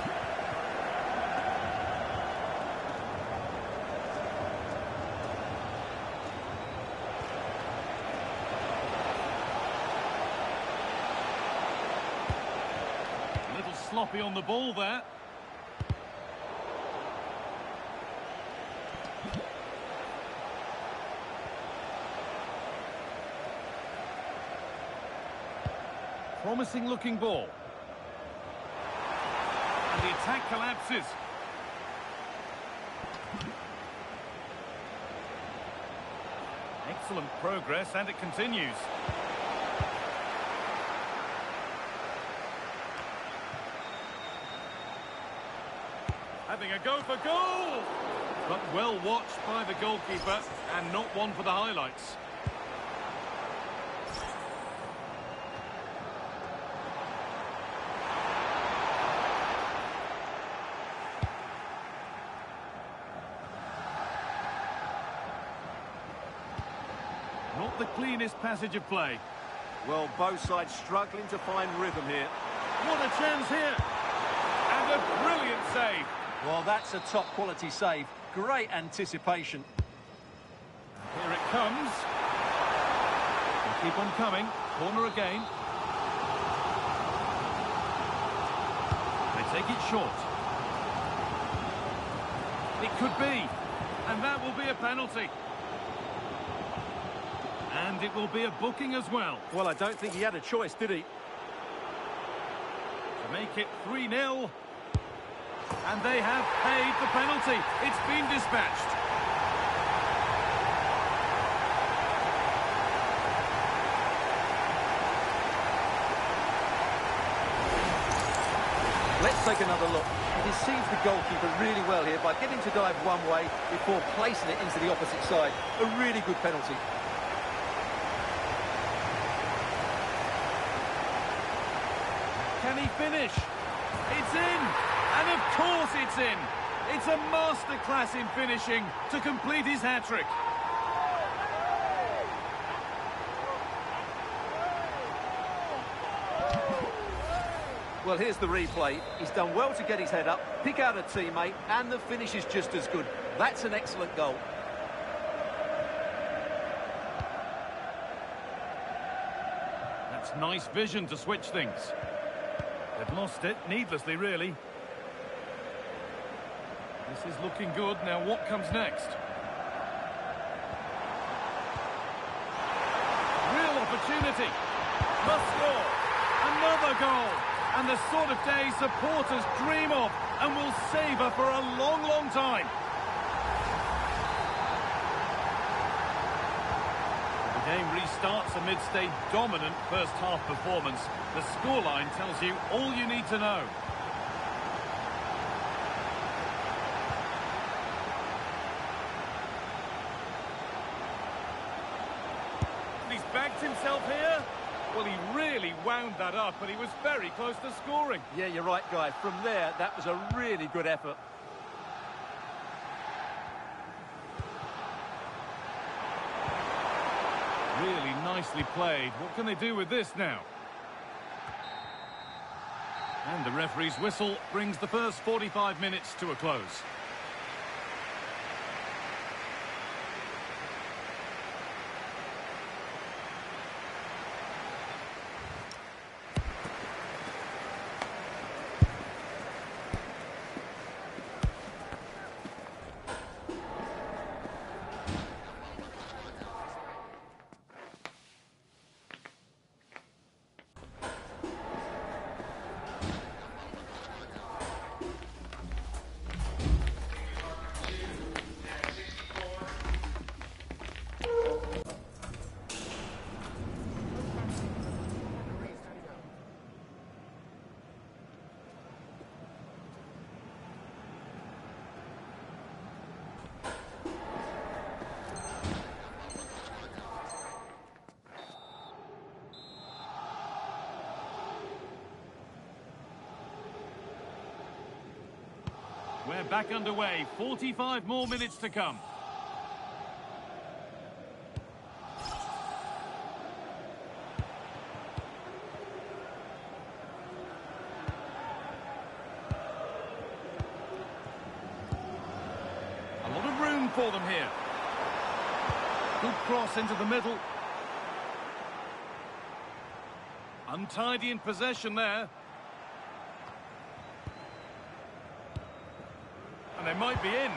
A little sloppy on the ball there. Promising looking ball. And the attack collapses. Excellent progress, and it continues. Having a go for goal! But well watched by the goalkeeper, and not one for the highlights. Not the cleanest passage of play. Well, both sides struggling to find rhythm here. What a chance here! And a brilliant save. Well, that's a top-quality save. Great anticipation. Here it comes. They keep on coming. Corner again. They take it short. It could be. And that will be a penalty. And it will be a booking as well. Well, I don't think he had a choice, did he? To make it 3-0. And they have paid the penalty. It's been dispatched. Let's take another look. He deceives the goalkeeper really well here by getting to dive one way before placing it into the opposite side. A really good penalty. Can he finish? It's in! And of course it's in! It's a masterclass in finishing to complete his hat-trick. Well, here's the replay. He's done well to get his head up, pick out a teammate, and the finish is just as good. That's an excellent goal. That's nice vision to switch things. They've lost it, needlessly, really. This is looking good. Now, what comes next? Real opportunity. Must score. Another goal. And the sort of day supporters dream of and will savour for a long, long time. The game restarts amidst a dominant first-half performance. The scoreline tells you all you need to know. He's backed himself here. Well, he really wound that up, and he was very close to scoring. Yeah, you're right, Guy. From there, that was a really good effort. Really nicely played. What can they do with this now? And the referee's whistle brings the first 45 minutes to a close. We're back underway. 45 more minutes to come. A lot of room for them here. Good cross into the middle. Untidy in possession there. And they might be in.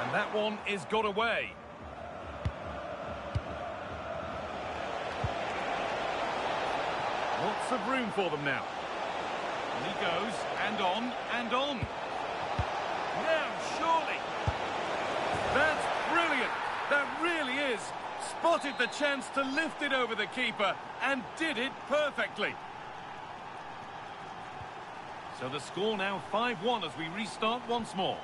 And that one is got away. Lots of room for them now. And he goes, and on, and on. Now, surely. That's brilliant. That really is. Spotted the chance to lift it over the keeper and did it perfectly. So the score now 5-1 as we restart once more.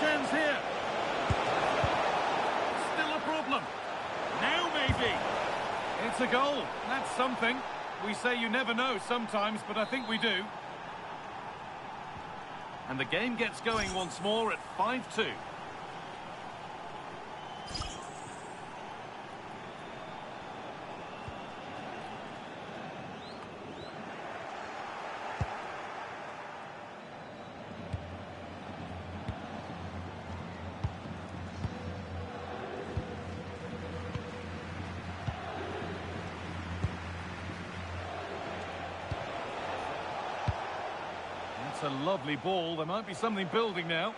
Chance here. Still a problem. Now maybe. It's a goal. That's something. We say you never know sometimes, but I think we do. And the game gets going once more at 5-2. A lovely ball. There might be something building now.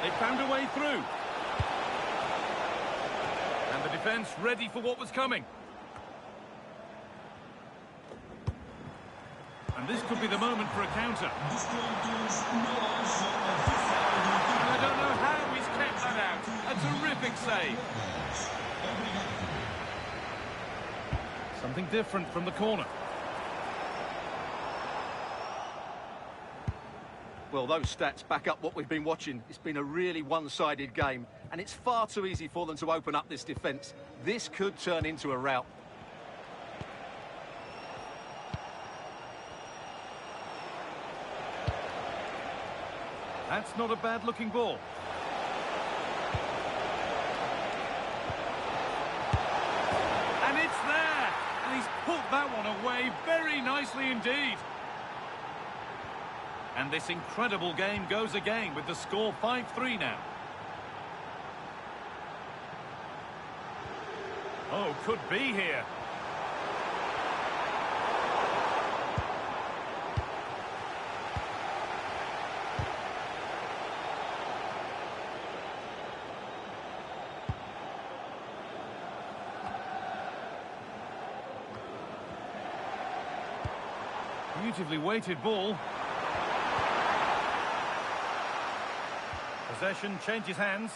They found a way through. And the defence ready for what was coming. And this could be the moment for a counter. And I don't know how he's kept that out. A terrific save. Something different from the corner. Well, those stats back up what we've been watching. It's been a really one-sided game, and it's far too easy for them to open up this defence. This could turn into a rout. That's not a bad-looking ball. And it's there! And he's put that one away very nicely indeed. And this incredible game goes again with the score 5-3 now. Oh, could be here. Beautifully weighted ball. Possession changes hands.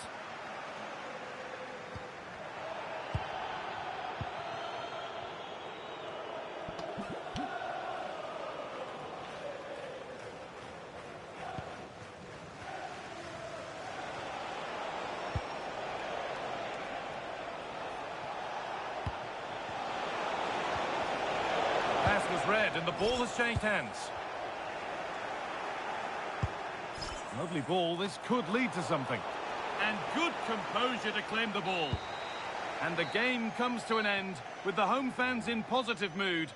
Pass was read and the ball has changed hands. Lovely ball, this could lead to something. And good composure to claim the ball. And the game comes to an end with the home fans in positive mood.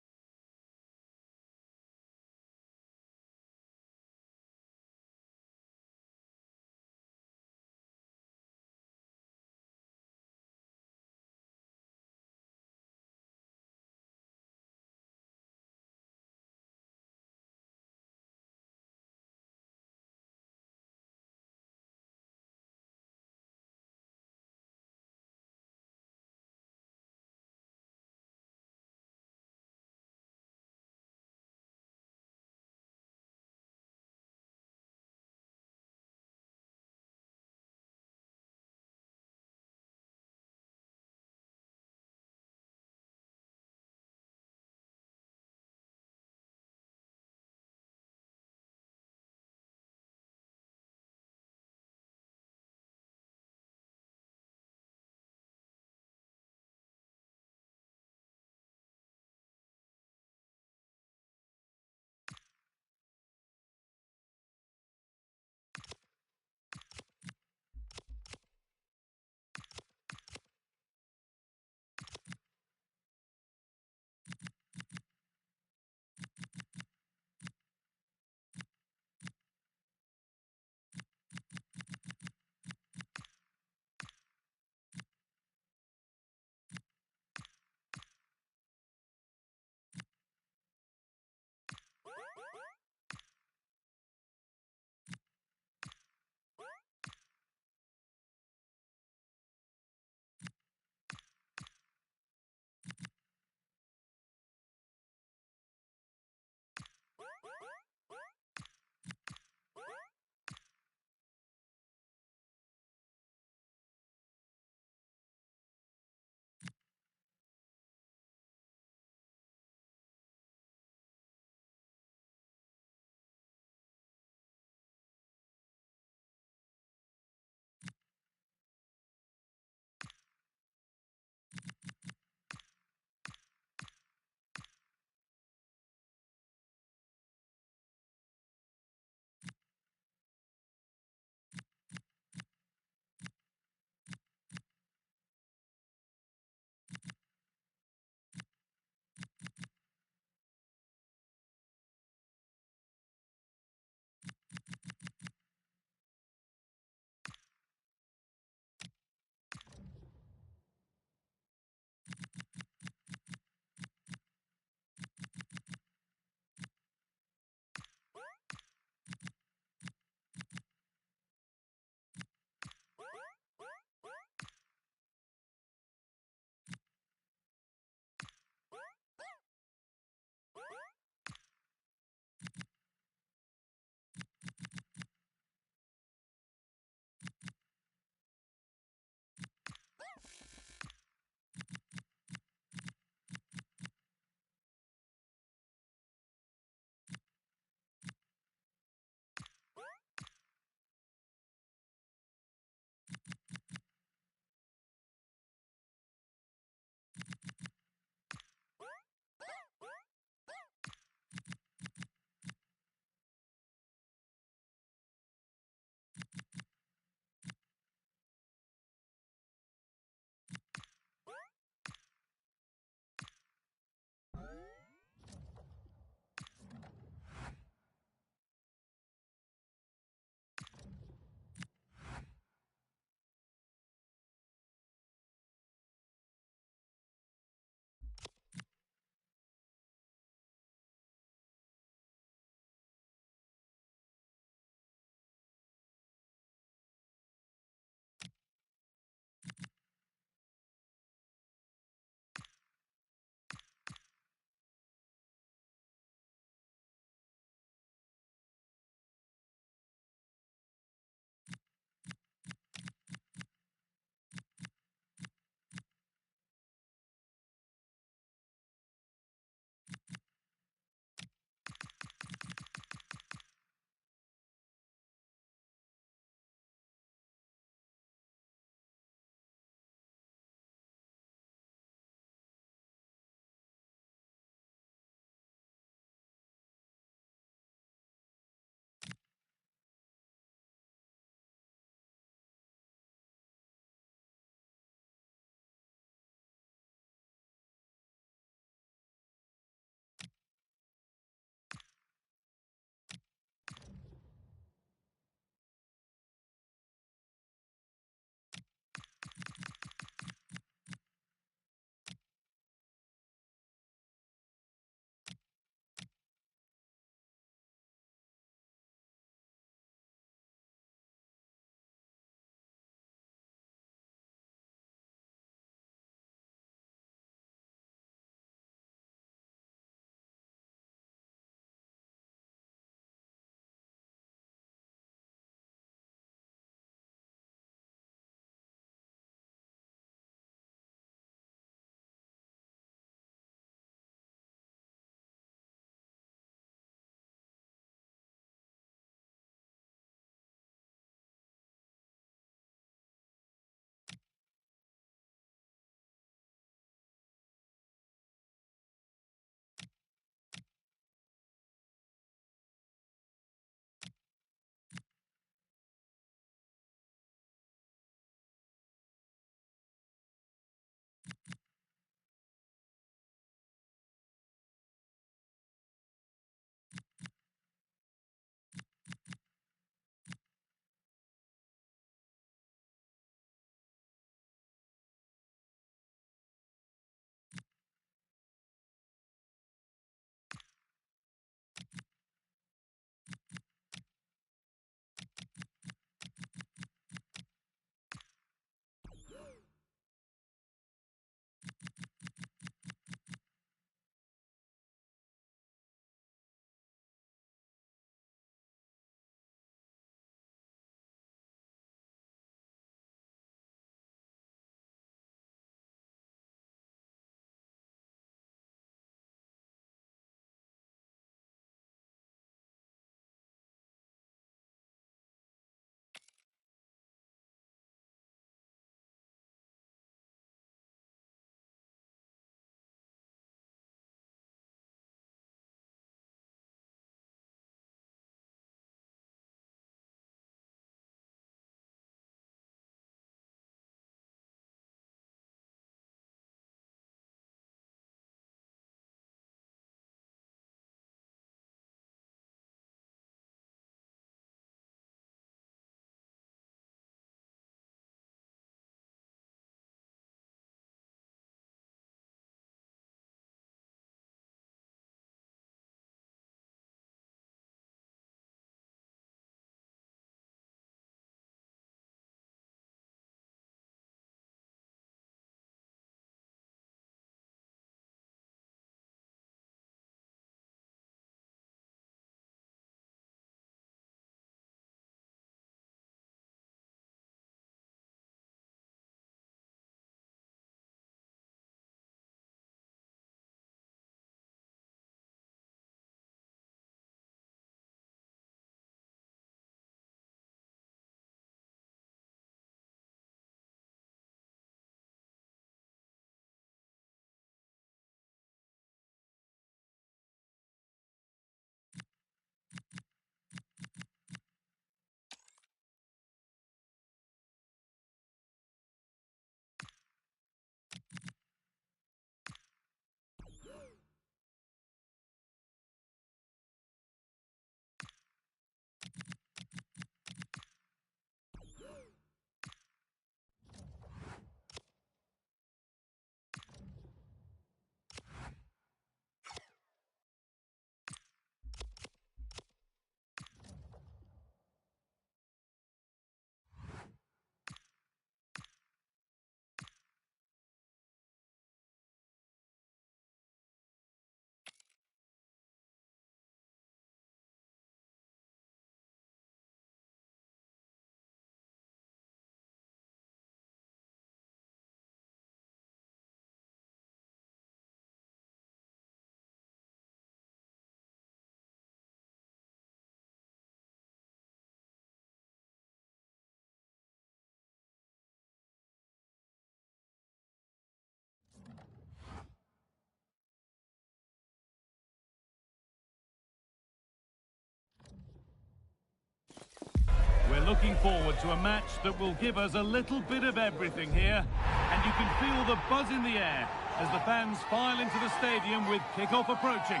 Looking forward to a match that will give us a little bit of everything here. And you can feel the buzz in the air as the fans file into the stadium with kick-off approaching.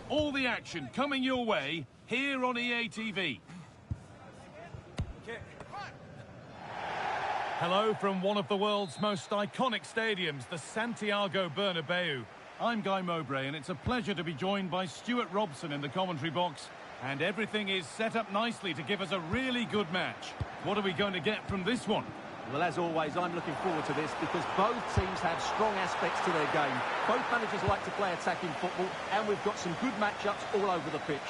All the action coming your way here on EA TV. Hello from one of the world's most iconic stadiums, the Santiago Bernabeu. I'm Guy Mowbray, and it's a pleasure to be joined by Stuart Robson in the commentary box. And everything is set up nicely to give us a really good match. What are we going to get from this one? Well, as always, I'm looking forward to this because both teams have strong aspects to their game. Both managers like to play attacking football, and we've got some good matchups all over the pitch.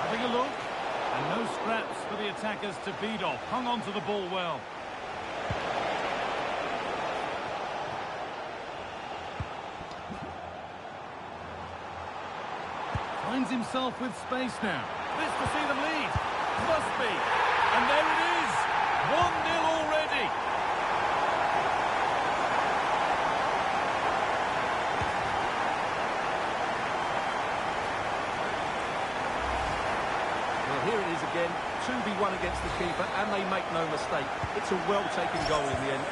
Having a look, and no scraps for the attackers to beat off. Hung on to the ball well. Finds himself with space now. This to see them lead. Must be. And there it is. 1-0 already. Well, here it is again. 2v1 against the keeper, and they make no mistake. It's a well-taken goal in the end.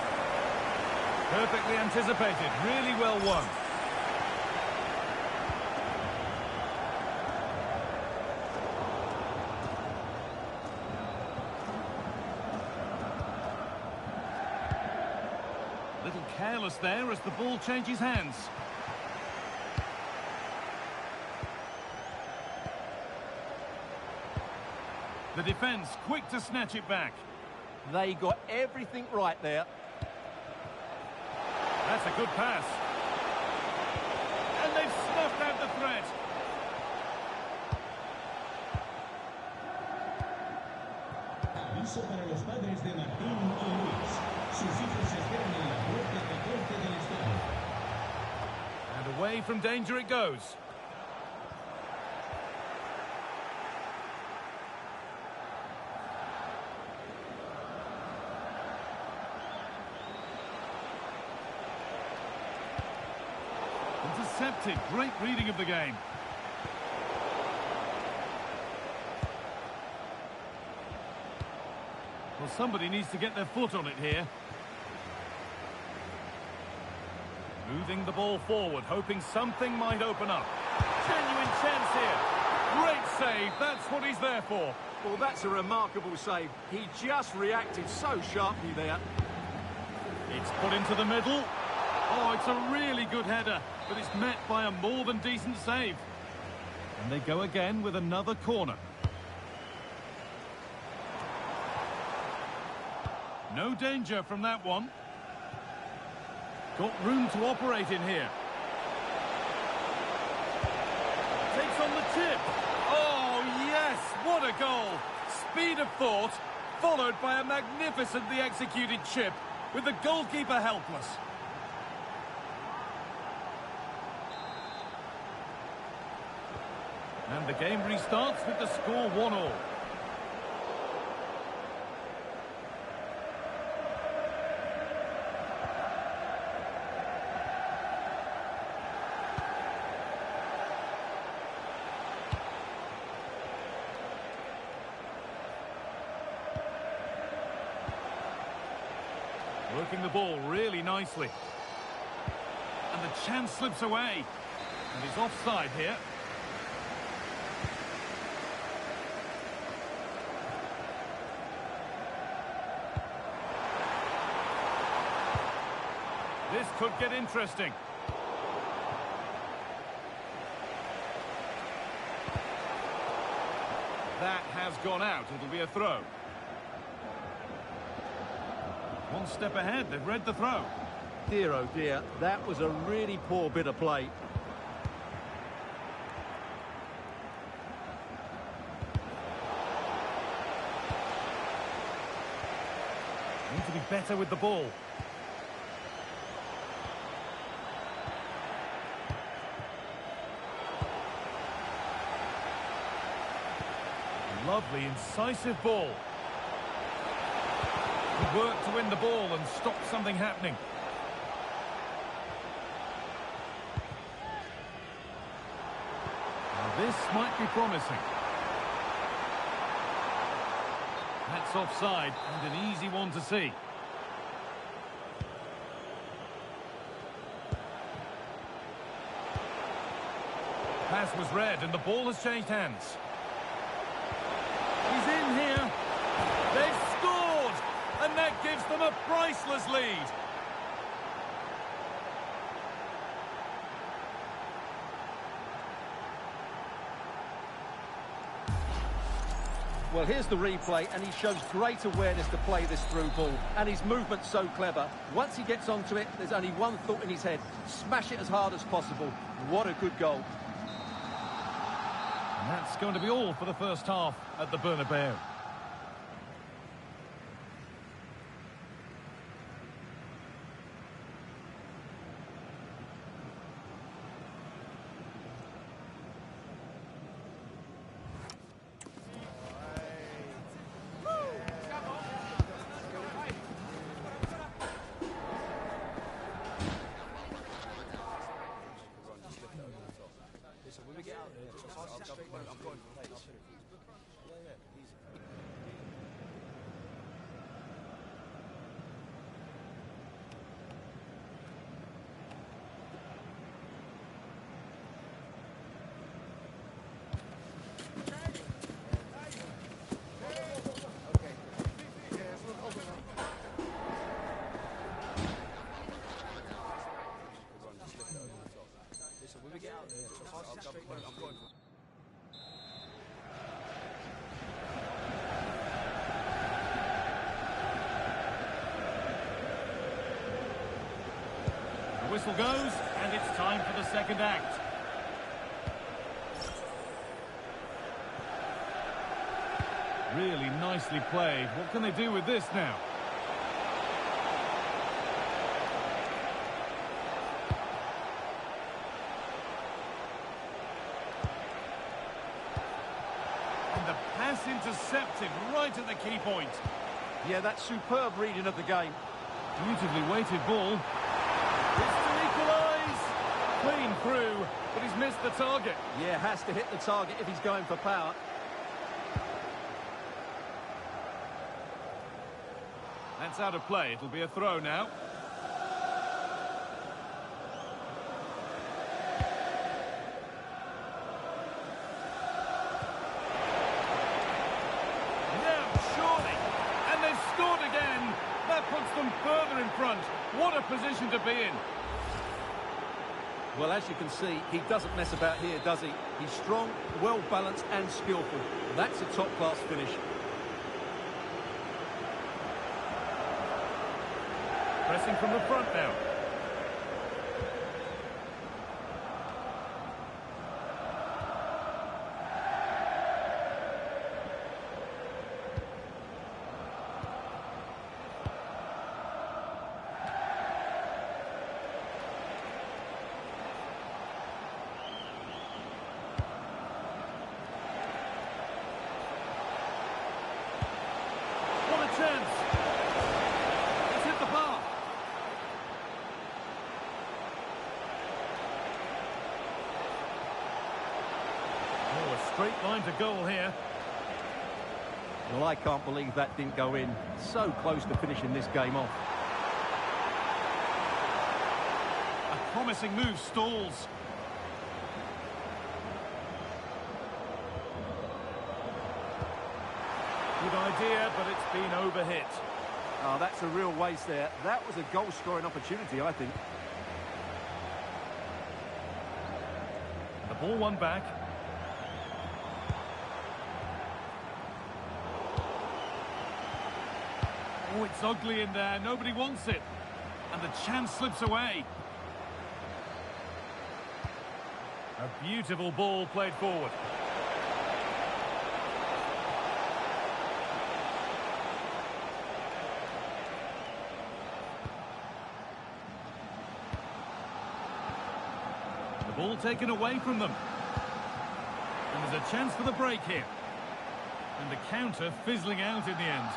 Perfectly anticipated. Really well won. Little careless there as the ball changes hands. The defence quick to snatch it back. They got everything right there. That's a good pass. And they've snuffed out the threat. Aviso para los padres de Martín y Luis. Sus hijos esperan en la puerta 14 del estadio. And away from danger it goes. Intercepted. Great reading of the game. Well, somebody needs to get their foot on it here. Moving the ball forward, hoping something might open up. Genuine chance here. Great save. That's what he's there for. Well, that's a remarkable save. He just reacted so sharply there. It's put into the middle. Oh, it's a really good header, but it's met by a more than decent save. And they go again with another corner. No danger from that one. Got room to operate in here. Takes on the tip. Oh, yes, what a goal. Speed of thought, followed by a magnificently executed chip, with the goalkeeper helpless. And the game restarts with the score 1-1. Working the ball really nicely. And the chance slips away. And he's offside here. This could get interesting. That has gone out. It'll be a throw. One step ahead. They've read the throw. Dear, oh dear, that was a really poor bit of play. Need to be better with the ball. Lovely, incisive ball. Good work to win the ball and stop something happening. might be promising. That's offside, and an easy one to see. Pass was read, and the ball has changed hands. He's in here. They've scored, and that gives them a priceless lead. Well, here's the replay, and he shows great awareness to play this through ball. And his movement's so clever. Once he gets onto it, there's only one thought in his head. Smash it as hard as possible. What a good goal. And that's going to be all for the first half at the Bernabeu. The whistle goes, and it's time for the second act. Really nicely played. What can they do with this now? And the pass intercepted right at the key point. Yeah, that's superb reading of the game. Beautifully weighted ball. It's to equalise. Clean through, but he's missed the target. Yeah, has to hit the target if he's going for power. That's out of play. It'll be a throw now. Now, surely. And they've scored again. That puts them further in front. What a position to be in. Well, as you can see, he doesn't mess about here, does he? He's strong, well-balanced and skillful. That's a top-class finish. Pressing from the front now. What a chance! It's hit the bar. Oh, a straight line to goal here. Well, I can't believe that didn't go in. So close to finishing this game off. A promising move stalls. Good idea, but it's been overhit. Oh, that's a real waste there. That was a goal-scoring opportunity, I think. The ball won back. Oh, it's ugly in there. Nobody wants it. And the chance slips away. A beautiful ball played forward. The ball taken away from them. And there's a chance for the break here. And the counter fizzling out in the end.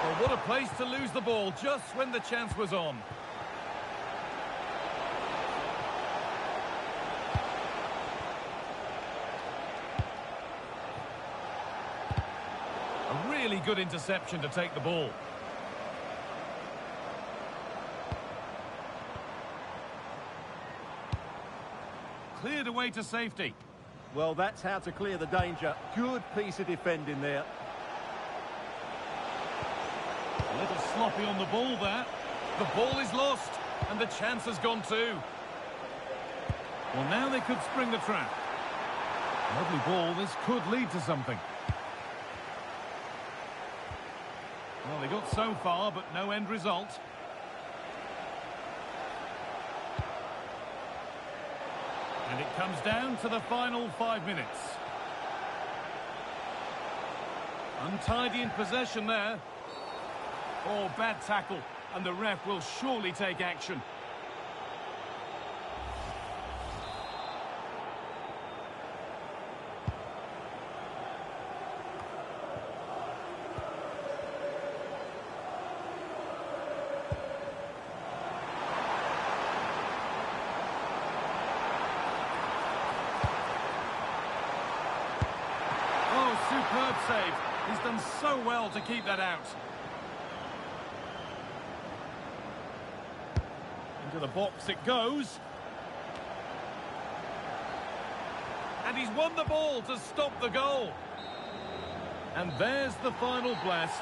Well, what a place to lose the ball just when the chance was on. A really good interception to take the ball. Cleared away to safety. Well, that's how to clear the danger. Good piece of defending there. A little sloppy on the ball there. The ball is lost, and the chance has gone too. Well, now they could spring the trap. Lovely ball. This could lead to something. Well, they got so far, but no end result. And it comes down to the final 5 minutes. Untidy in possession there. Oh, bad tackle. And the ref will surely take action. Superb save. He's done so well to keep that out. Into the box it goes. And he's won the ball to stop the goal. And there's the final blast.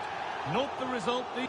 Not the result the